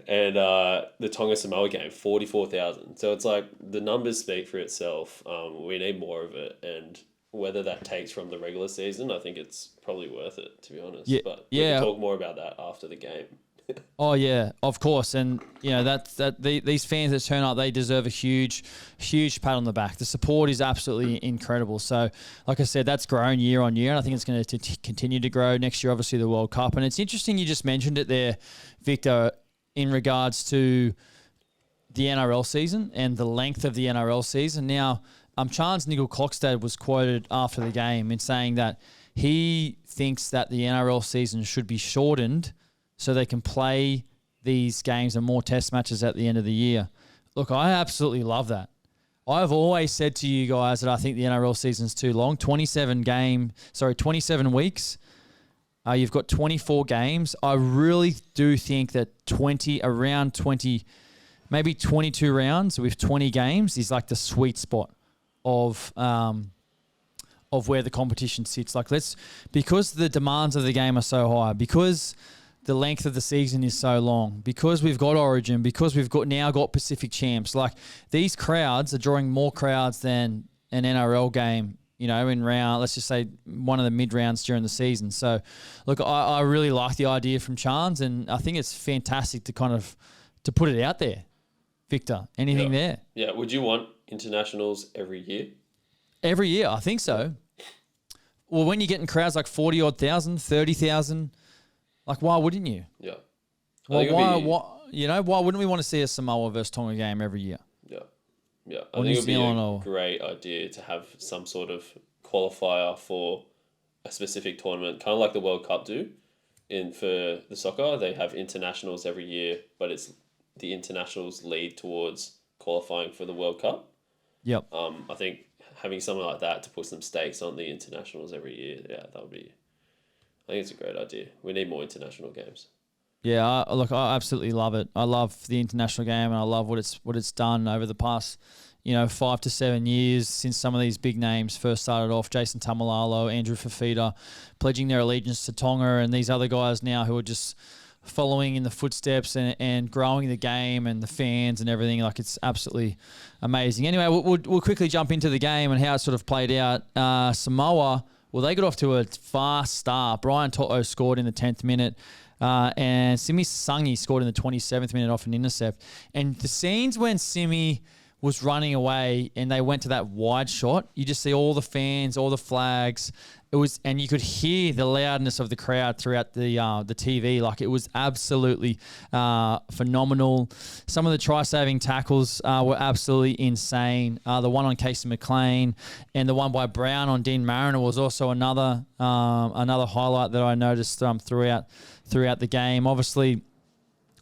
And the Tonga Samoa game, 44,000. So it's like the numbers speak for itself. We need more of it, and whether that takes from the regular season, I think it's probably worth it, to be honest. Yeah, but we can talk more about that after the game. Oh yeah, of course, and these fans that turn up, they deserve a huge pat on the back. The support is absolutely incredible. So, like I said, that's grown year on year, and I think it's going to continue to grow next year. Obviously, the World Cup, and it's interesting you just mentioned it there, Victor, in regards to the NRL season and the length of the NRL season. Now, Chance Nigel-Klokstad was quoted after the game in saying that he thinks that the NRL season should be shortened so they can play these games and more test matches at the end of the year. Look, I absolutely love that. I've always said to you guys that I think the NRL season's too long. 27 weeks. You've got 24 games. I really do think that around 20, maybe 22 rounds with 20 games is like the sweet spot of where the competition sits. Like, because the demands of the game are so high, because the length of the season is so long, because we've got Origin, because we've now got Pacific Champs. Like, these crowds are drawing more crowds than an NRL game, in round, let's just say one of the mid rounds during the season. So, look, I really like the idea from Chance, and I think it's fantastic to put it out there. Victor, anything there? Yeah. Would you want internationals every year? Every year, I think so. Well, when you're getting crowds like 40-odd thousand, 30,000, like, why wouldn't you? Yeah. Well, why wouldn't we want to see a Samoa versus Tonga game every year? Yeah. Yeah. I think it would be a great idea to have some sort of qualifier for a specific tournament, kind of like the World Cup do. For the soccer, they have internationals every year, but it's the internationals lead towards qualifying for the World Cup. Yep. I think having something like that to put some stakes on the internationals every year, that would be... I think it's a great idea. We need more international games. Yeah, I absolutely love it. I love the international game, and I love what it's done over the past, 5 to 7 years since some of these big names first started off. Jason Tamalalo, Andrew Fafita, pledging their allegiance to Tonga, and these other guys now who are just following in the footsteps and growing the game and the fans and everything. Like, it's absolutely amazing. Anyway, we'll quickly jump into the game and how it sort of played out. Samoa, well, they got off to a fast start. Brian Toto scored in the 10th minute. And Simi Sangi scored in the 27th minute off an intercept. And the scenes when Simi was running away and they went to that wide shot, you just see all the fans, all the flags. And you could hear the loudness of the crowd throughout the TV. Like, it was absolutely phenomenal. Some of the try-saving tackles were absolutely insane. The one on Casey McLean and the one by Brown on Dean Mariner was also another highlight that I noticed throughout the game. Obviously,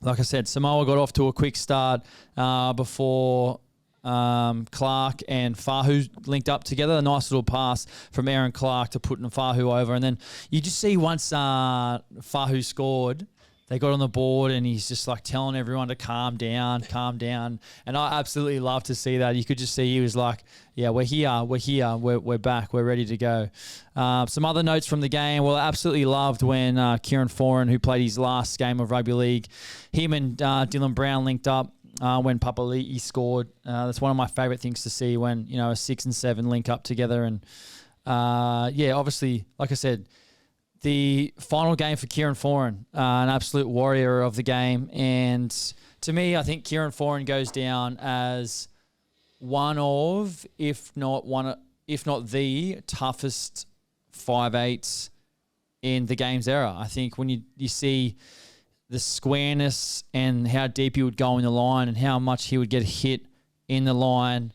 like I said, Samoa got off to a quick start before Clark and Fahu linked up together. A nice little pass from Aaron Clark to put Fahu over. And then you just see once Fahu scored, they got on the board and he's just like telling everyone to calm down. And I absolutely love to see that. You could just see he was like, yeah, we're here, we're back, we're ready to go. Some other notes from the game. Well, I absolutely loved when Kieran Foran, who played his last game of rugby league, him and Dylan Brown linked up. When Papali'i scored. That's one of my favourite things to see when, a 6 and 7 link up together. And, obviously, like I said, the final game for Kieran Foran, an absolute warrior of the game. And to me, I think Kieran Foran goes down as one of, if not the toughest 5'8" in the game's era. I think when you see the squareness and how deep he would go in the line and how much he would get hit in the line.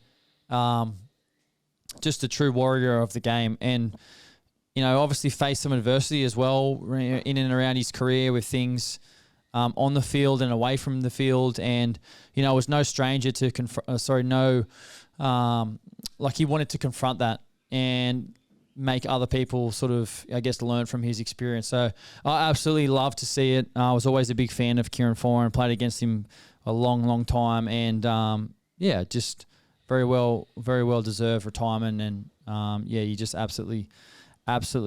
Just a true warrior of the game. And, obviously faced some adversity as well in and around his career with things on the field and away from the field. And, was no stranger to he wanted to confront that and make other people sort of, I guess, learn from his experience. So I absolutely love to see it. I was always a big fan of Kieran Foran, played against him a long, long time. And, just very well deserved retirement. And, you just absolutely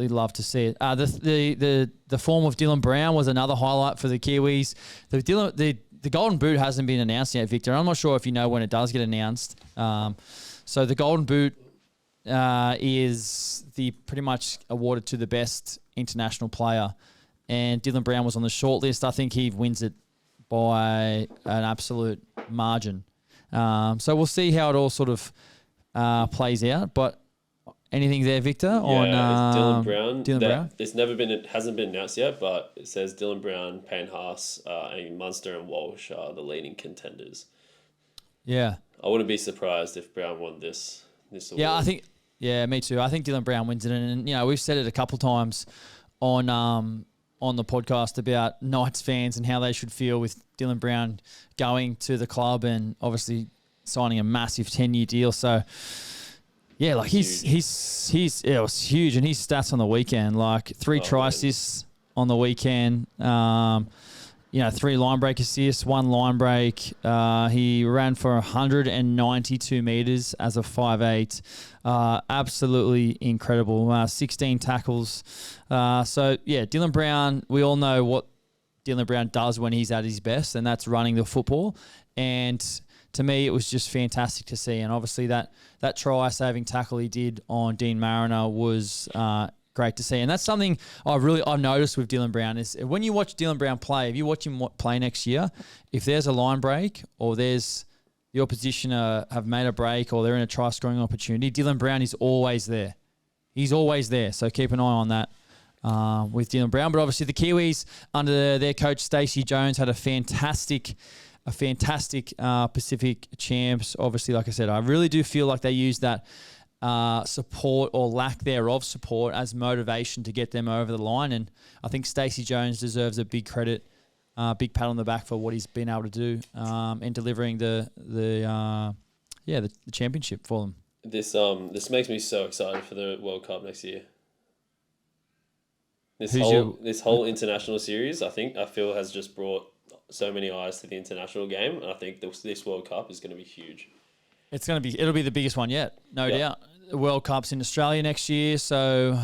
love to see it. The form of Dylan Brown was another highlight for the Kiwis. The Golden Boot hasn't been announced yet, Victor. I'm not sure if you know when it does get announced. So the Golden Boot is pretty much awarded to the best international player, and Dylan Brown was on the short list. I think he wins it by an absolute margin. So we'll see how it all sort of plays out. But anything there, Victor? On Dylan Brown. Dylan Brown. It hasn't been announced yet, but it says Dylan Brown, Payne Haas, and Munster and Walsh are the leading contenders. Yeah, I wouldn't be surprised if Brown won this award. Yeah, me too. I think Dylan Brown wins it. And, we've said it a couple times on the podcast about Knights fans and how they should feel with Dylan Brown going to the club and obviously signing a massive 10-year deal. So, yeah, like it was huge. And his stats on the weekend, like 3 try assists on the weekend, 3 line break assists, 1 line break. He ran for 192 metres as a 5'8". Absolutely incredible. 16 tackles. Dylan Brown, we all know what Dylan Brown does when he's at his best, and that's running the football. And to me, it was just fantastic to see. And obviously that try-saving tackle he did on Dean Mariner was great to see. And that's something I've noticed with Dylan Brown is when you watch Dylan Brown play, if you watch him play next year, if there's a line break or there's the opposition have made a break or they're in a try-scoring opportunity, Dylan Brown is always there. He's always there. So keep an eye on that with Dylan Brown. But obviously the Kiwis, under their coach Stacey Jones, had a fantastic Pacific champs. Obviously, like I said, I really do feel like they used that support or lack thereof support as motivation to get them over the line. And I think Stacey Jones deserves a big credit, big pat on the back for what he's been able to do in delivering the championship for them. This makes me so excited for the World Cup next year. This whole international series, I feel has just brought so many eyes to the international game, and I think this World Cup is going to be huge. It'll be the biggest one yet, no doubt. The World Cup's in Australia next year, so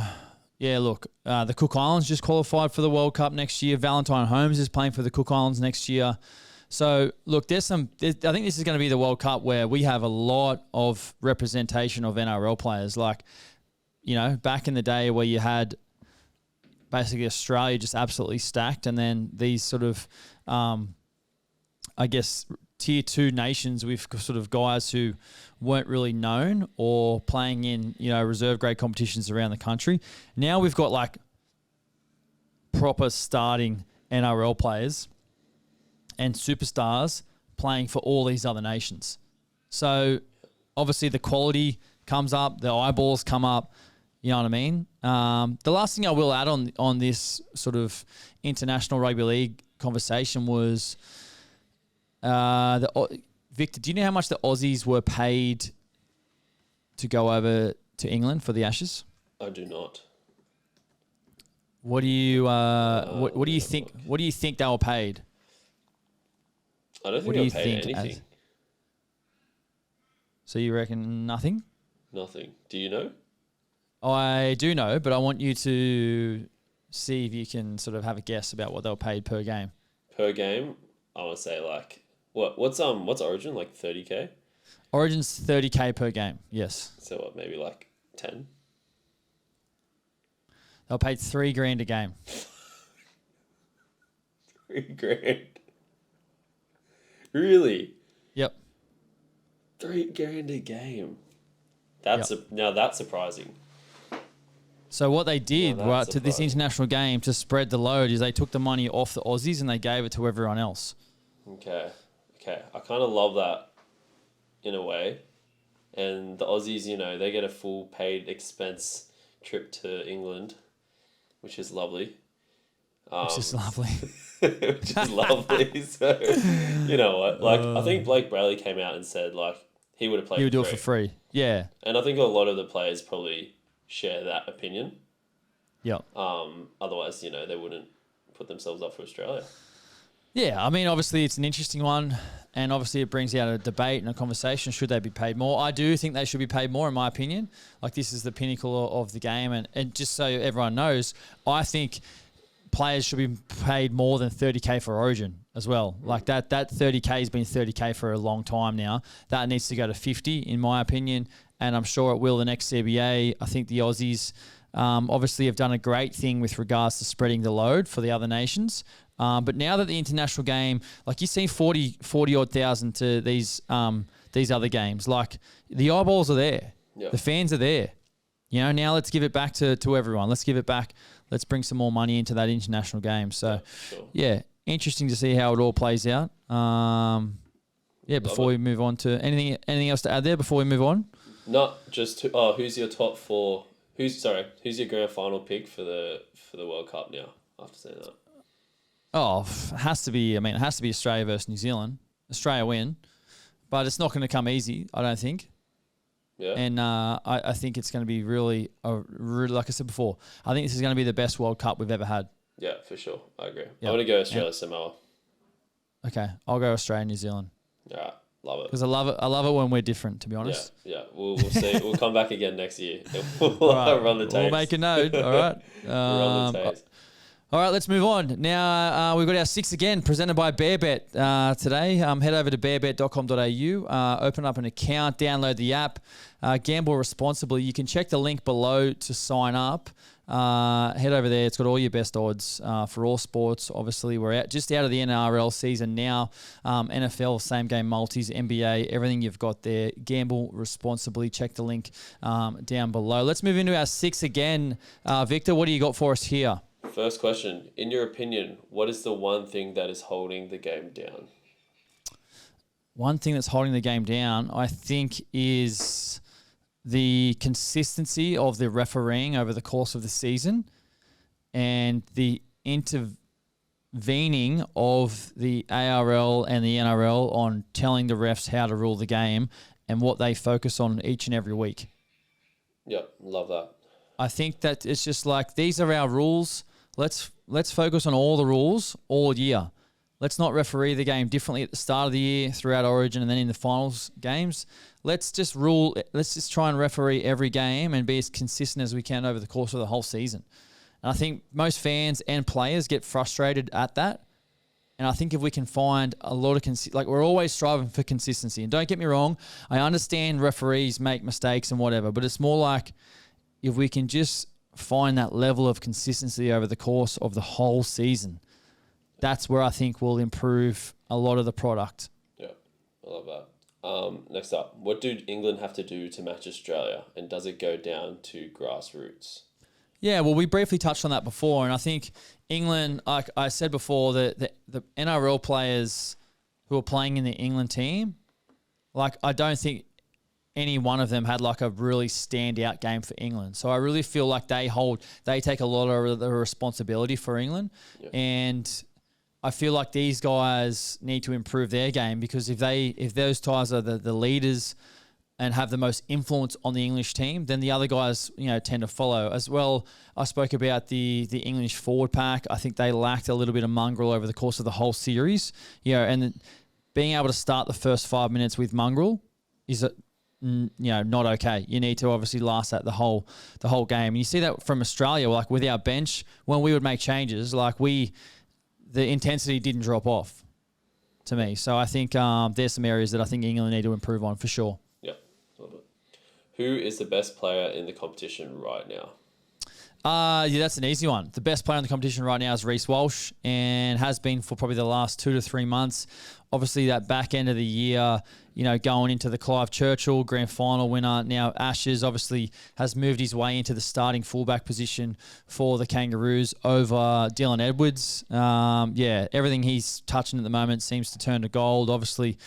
Yeah, look, the Cook Islands just qualified for the World Cup next year. Valentine Holmes is playing for the Cook Islands next year. So, look, I think this is going to be the World Cup where we have a lot of representation of NRL players. Like, you know, back in the day where you had basically Australia just absolutely stacked, and then these sort of, I guess, tier 2 nations with sort of guys who weren't really known or playing in, you know, reserve grade competitions around the country. Now we've got like proper starting NRL players and superstars playing for all these other nations. So obviously the quality comes up, the eyeballs come up, you know what I mean? The last thing I will add on this sort of international rugby league conversation was Victor, do you know how much the Aussies were paid to go over to England for the Ashes? I do not. What do you what do you think? What do you think they were paid? I don't think What they do were you paid think? anything. So you reckon nothing? Nothing. Do you know? I do know, but I want you to see if you can sort of have a guess about what they were paid per game. Per game, I want to say like what's Origin, like 30K? Origin's 30K per game. Yes. So what, maybe like 10? They were paid $3,000 a game. $3,000. Really? Yep. $3,000 a game. That's surprising. So what they did Well, to this international game to spread the load is they took the money off the Aussies and they gave it to everyone else. Okay. I kind of love that in a way. And the Aussies, you know, they get a full paid expense trip to England, which is lovely. Which is lovely. Which is lovely. So, you know what? Like, I think Blake Bradley came out and said, like, he would have played He would do for it for free. Yeah. And I think a lot of the players probably share that opinion. Yep. Otherwise, you know, they wouldn't put themselves up for Australia. Yeah, I mean, obviously it's an interesting one, and obviously it brings out a debate and a conversation. Should they be paid more? I do think they should be paid more, in my opinion. Like, this is the pinnacle of the game, and just so everyone knows, I think players should be paid more than 30K for Origin as well. Like, that 30K has been 30K for a long time now. That needs to go to 50, in my opinion, and I'm sure it will the next CBA. I think the Aussies obviously have done a great thing with regards to spreading the load for the other nations. But now that the international game, like, you see 40 odd thousand to these other games, like, the eyeballs are there. Yeah. The fans are there. You know, now let's give it back to everyone. Let's give it back. Let's bring some more money into that international game. So, yeah, interesting to see how it all plays out. Before we move on to anything else to add there before we move on? Not just who's your top four? Who's your grand final pick for the World Cup now? After saying that. Oh, it has to be Australia versus New Zealand. Australia win, but it's not going to come easy, I don't think. Yeah. And I think it's going to be really, like I said before, I think this is going to be the best World Cup we've ever had. Yeah, for sure. I agree. Yep. I'm going to go Australia, Samoa. Okay, I'll go Australia, New Zealand. Yeah, love it. Because I love it when we're different, to be honest. Yeah. We'll see. We'll come back again next year. We'll Right, run the tapes. we'll make a note, all right? We'll run the tapes. All right, let's move on. Now, we've got our six again, presented by BearBet today. Head over to bearbet.com.au, open up an account, download the app, gamble responsibly. You can check the link below to sign up. Head over there. It's got all your best odds for all sports. Obviously, we're just out of the NRL season now. NFL, same game multis, NBA, everything you've got there. Gamble responsibly. Check the link down below. Let's move into our six again. Victor, what do you got for us here? First question. In your opinion, what is the one thing that is holding the game down? One thing that's holding the game down, I think, is the consistency of the refereeing over the course of the season and the intervening of the ARL and the NRL on telling the refs how to rule the game and what they focus on each and every week. Yep, love that. I think that it's just like, these are our rules. Let's focus on all the rules all year. Let's not referee the game differently at the start of the year, throughout Origin, and then in the finals games. Let's just try and referee every game and be as consistent as we can over the course of the whole season. And I think most fans and players get frustrated at that. And I think if we can find a lot of we're always striving for consistency. And don't get me wrong, I understand referees make mistakes and whatever, but it's more like if we can just find that level of consistency over the course of the whole season, that's where I think we'll improve a lot of the product. Yeah, I love that. Next up, what do England have to do to match Australia? And does it go down to grassroots? Yeah, well, we briefly touched on that before, and I think England, like I said before, the NRL players who are playing in the England team, I don't think any one of them had a really standout game for England. So I really feel like they take a lot of the responsibility for England, and I feel like these guys need to improve their game, because if those guys are the leaders and have the most influence on the English team, then the other guys, tend to follow as well. I spoke about the English forward pack. I think they lacked a little bit of mongrel over the course of the whole series. And being able to start the first 5 minutes with mongrel is not okay. You need to obviously last that the whole game. And you see that from Australia, with our bench, when we would make changes, the intensity didn't drop off to me. So I think there's some areas that I think England need to improve on for sure. Love it. Who is the best player in the competition right now? That's an easy one. The best player in the competition right now is Reece Walsh, and has been for probably the last 2 to 3 months. Obviously, that back end of the year, going into the Clive Churchill grand final winner, now Ashes, obviously has moved his way into the starting fullback position for the Kangaroos over Dylan Edwards. Everything he's touching at the moment seems to turn to gold. Obviously,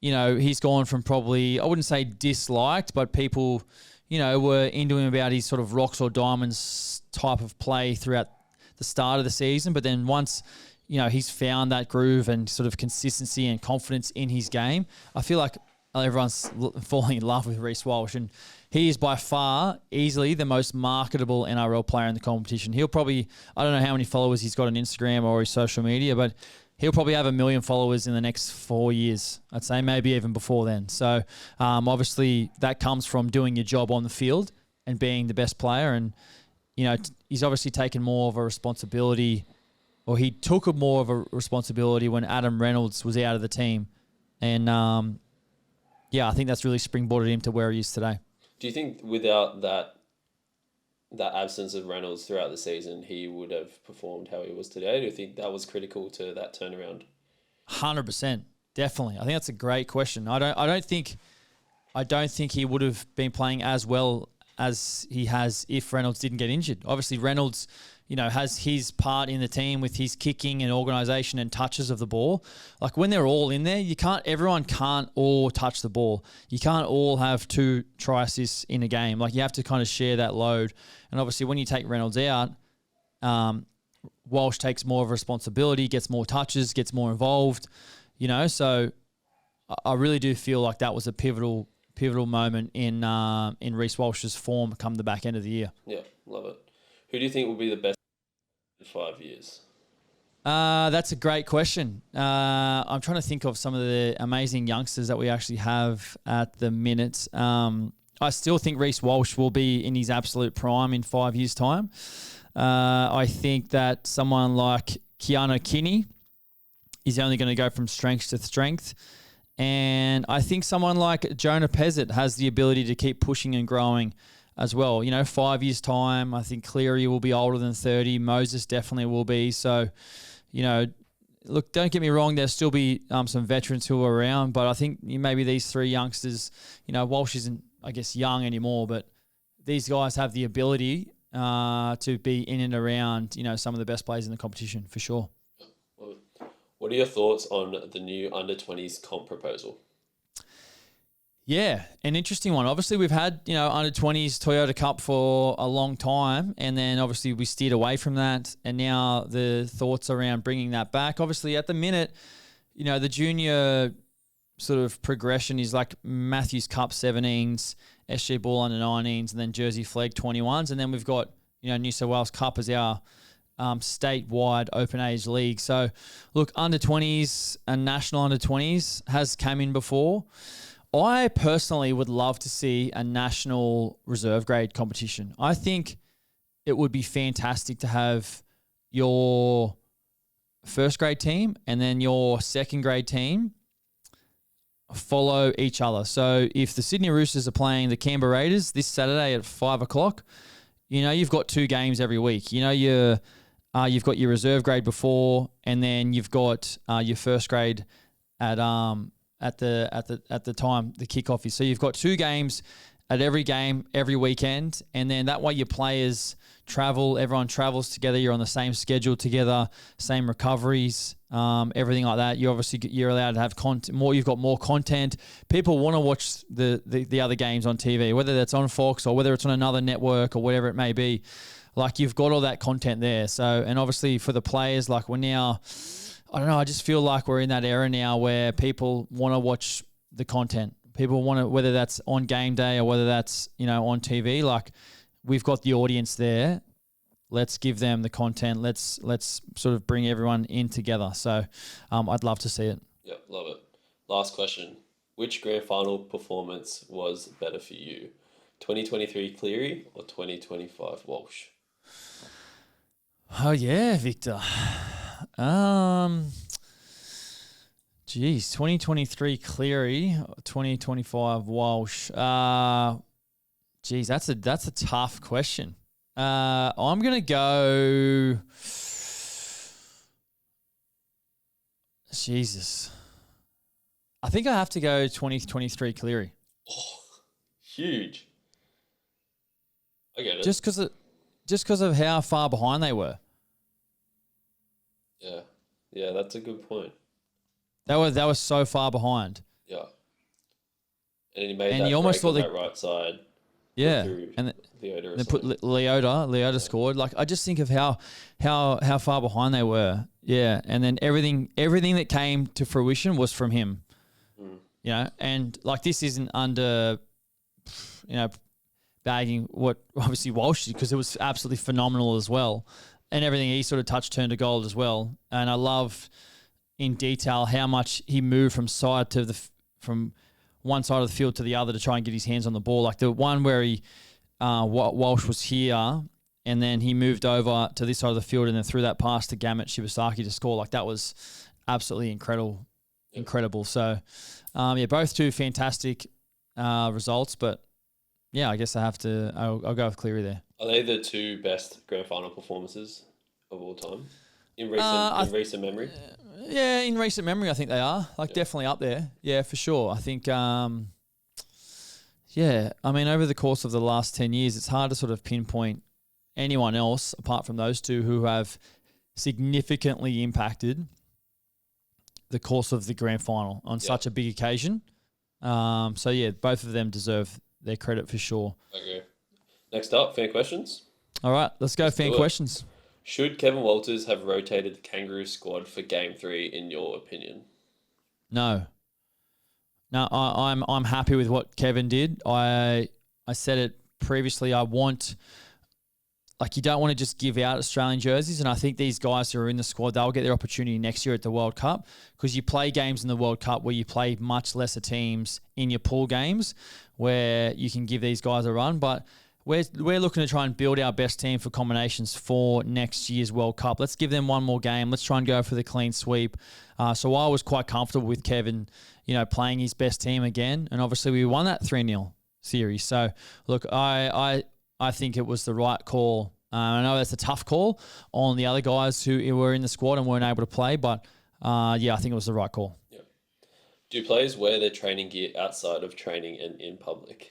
he's gone from probably, I wouldn't say disliked, but people, were into him about his sort of rocks or diamonds type of play throughout the start of the season. But then once, he's found that groove and sort of consistency and confidence in his game, I feel like everyone's falling in love with Reece Walsh. And he is by far easily the most marketable NRL player in the competition. He'll probably, I don't know how many followers he's got on Instagram or his social media, but he'll probably have 1 million followers in the next 4 years, I'd say, maybe even before then. So obviously that comes from doing your job on the field and being the best player. And, he's obviously taken more of a responsibility, or he took more of a responsibility when Adam Reynolds was out of the team. And, I think that's really springboarded him to where he is today. Do you think without that absence of Reynolds throughout the season, he would have performed how he was today? Do you think that was critical to that turnaround? 100%, definitely. I think that's a great question. I don't think he would have been playing as well as he has if Reynolds didn't get injured. Obviously, Reynolds, has his part in the team with his kicking and organisation and touches of the ball. When they're all in there, everyone can't all touch the ball. You can't all have 2 try assists in a game. You have to kind of share that load. And obviously, when you take Reynolds out, Walsh takes more of a responsibility, gets more touches, gets more involved. So I really do feel like that was a pivotal moment in Reece Walsh's form come the back end of the year. Yeah, love it. Who do you think will be the best in 5 years? That's a great question. I'm trying to think of some of the amazing youngsters that we actually have at the minute. I still think Reece Walsh will be in his absolute prime in 5 years' time. I think that someone like Keanu Kinney is only going to go from strength to strength. And I think someone like Jonah Pezzett has the ability to keep pushing and growing as well. 5 years' time, I think Cleary will be older than 30. Moses definitely will be. So, look, don't get me wrong, there'll still be some veterans who are around, but I think maybe these 3 youngsters, Walsh isn't, I guess, young anymore, but these guys have the ability to be in and around, some of the best players in the competition, for sure. What are your thoughts on the new under-20s comp proposal? Yeah, an interesting one. Obviously, we've had, under-20s Toyota Cup for a long time, and then obviously we steered away from that, and now the thoughts around bringing that back. Obviously, at the minute, the junior sort of progression is like Matthews Cup 17s, SG Ball under 19s, and then Jersey Flegg 21s, and then we've got, New South Wales Cup as our statewide open age league. So, look, under 20s and national under 20s has come in before. I personally would love to see a national reserve grade competition. I think it would be fantastic to have your first grade team and then your second grade team follow each other. So if the Sydney Roosters are playing the Canberra Raiders this Saturday at 5 o'clock, you've got 2 games every week. You've got your reserve grade before, and then you've got your first grade at the time the kickoff is. So you've got 2 games at every game every weekend, and then that way your players travel, everyone travels together, you're on the same schedule together, same recoveries, everything like that. You're allowed to have content more. You've got more content. People want to watch the other games on TV, whether that's on Fox or whether it's on another network or whatever it may be. Like, you've got all that content there. So, and obviously for the players, like, we're now, I don't know, I just feel like we're in that era now where people want to watch the content. People want to, whether that's on game day or whether that's, on TV, like, we've got the audience there. Let's give them the content. Let's sort of bring everyone in together. So I'd love to see it. Yep, love it. Last question. Which grand final performance was better for you? 2023 Cleary or 2025 Walsh? Oh, yeah, Victor. 2023 Cleary, 2025 Walsh. That's a tough question. I'm gonna go. Jesus, I think I have to go 2023 Cleary. Oh, huge. I get it. Just because of how far behind they were. Yeah, that's a good point. They were so far behind. Yeah, and he made that you almost break thought on that right side. Yeah, and Leota they put Leota scored. Like, I just think of how far behind they were. Yeah, and then everything that came to fruition was from him. And like, this isn't under, bagging what obviously Walsh did, because it was absolutely phenomenal as well, and everything he sort of touched turned to gold as well. And I love in detail how much he moved from one side of the field to the other to try and get his hands on the ball. Like the one where Walsh was here and then he moved over to this side of the field and then threw that pass to Gamet Shibasaki to score. Like, that was absolutely incredible. So, both 2 fantastic results. But, yeah, I guess I'll go with Cleary there. Are they the 2 best grand final performances of all time in recent memory? Yeah, in recent memory, I think they are. Definitely up there. Yeah, for sure. I think, over the course of the last 10 years, it's hard to sort of pinpoint anyone else apart from those 2 who have significantly impacted the course of the grand final on such a big occasion. Both of them deserve their credit for sure. Okay. Next up, fan questions. All right, let's go fan questions. Should Kevin Walters have rotated the Kangaroo squad for Game 3, in your opinion? No, I'm happy with what Kevin did. I said it previously. You don't want to just give out Australian jerseys, and I think these guys who are in the squad, they'll get their opportunity next year at the World Cup, because you play games in the World Cup where you play much lesser teams in your pool games, where you can give these guys a run, but we're looking to try and build our best team for combinations for next year's World Cup. Let's give them one more game. Let's try and go for the clean sweep. So I was quite comfortable with Kevin, playing his best team again. And obviously we won that 3-0 series. So, look, I think it was the right call. I know that's a tough call on the other guys who were in the squad and weren't able to play. But, I think it was the right call. Yeah. Do players wear their training gear outside of training and in public?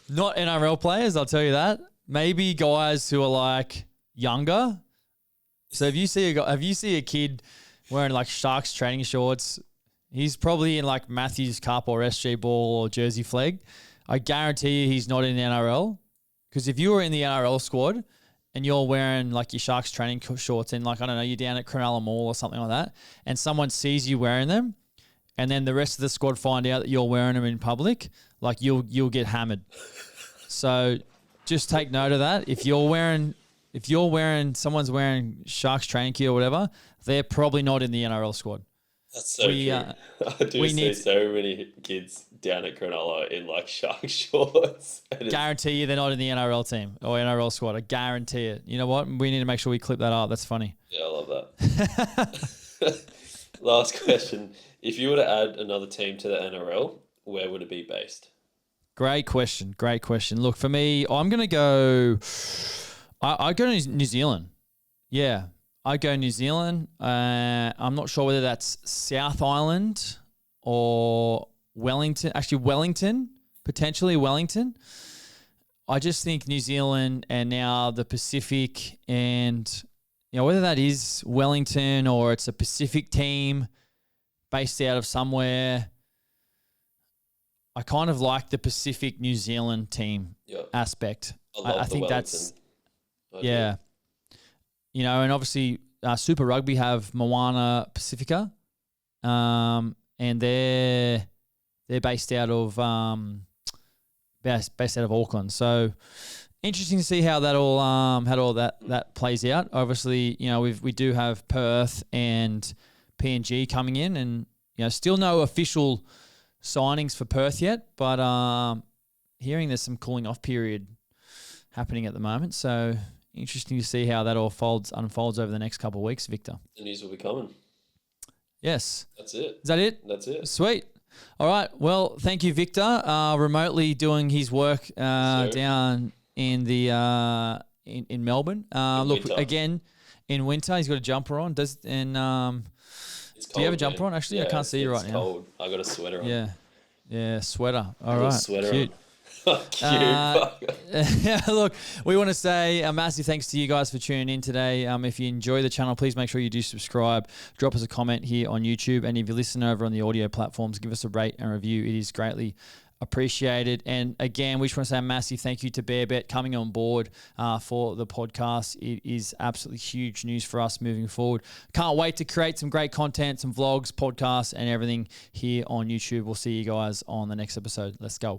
Not NRL players, I'll tell you that. Maybe guys who are younger. So if you see a kid wearing Sharks training shorts, he's probably in Matthews Cup or SG Ball or Jersey Flag. I guarantee you he's not in the NRL, because if you were in the NRL squad and you're wearing your Sharks training shorts and I don't know, you're down at Cronulla Mall or something like that, and someone sees you wearing them, and then the rest of the squad find out that you're wearing them in public, you'll get hammered. So just take note of that. If you're wearing if someone's wearing Sharks training gear or whatever, they're probably not in the NRL squad. That's so true. I do see so many kids down at Cronulla in like shark shorts. Guarantee you they're not in the NRL team or NRL squad. I guarantee it. You know what? We need to make sure we clip that up. That's funny. Yeah, I love that. Last question. If you were to add another team to the NRL, where would it be based? Great question. Look, for me, I'm going to go... I go to New Zealand. Yeah, I go New Zealand. I'm not sure whether that's South Island or Wellington. Actually, Wellington. Potentially Wellington. I just think New Zealand and now the Pacific and, whether that is Wellington or it's a Pacific team based out of somewhere, I kind of like the Pacific New Zealand team aspect. I think that's... Yeah. And obviously Super Rugby have Moana Pacifica, and they're based out of Auckland. So interesting to see how that all that plays out. Obviously, we do have Perth and PNG coming in, and still no official signings for Perth yet, but hearing there's some cooling off period happening at the moment. So interesting to see how that all unfolds over the next couple of weeks, Victor. The news will be coming. Yes. That's it. Is that it? That's it. Sweet. All right. Well, thank you, Victor. Remotely doing his work down in the in Melbourne. Look, winter. Again, in winter, he's got a jumper on. Do you have a jumper on? Actually, I can't see you right now. It's cold. I got a sweater on. Yeah, sweater. All right. Sweater Cute. on. Look, we want to say a massive thanks to you guys for tuning in today. If you enjoy the channel, please make sure you do subscribe. Drop us a comment here on YouTube. And if you listen over on the audio platforms, give us a rate and review. It is greatly appreciated. And again, we just want to say a massive thank you to BearBet coming on board for the podcast. It is absolutely huge news for us moving forward. Can't wait to create some great content, some vlogs, podcasts, and everything here on YouTube. We'll see you guys on the next episode. Let's go.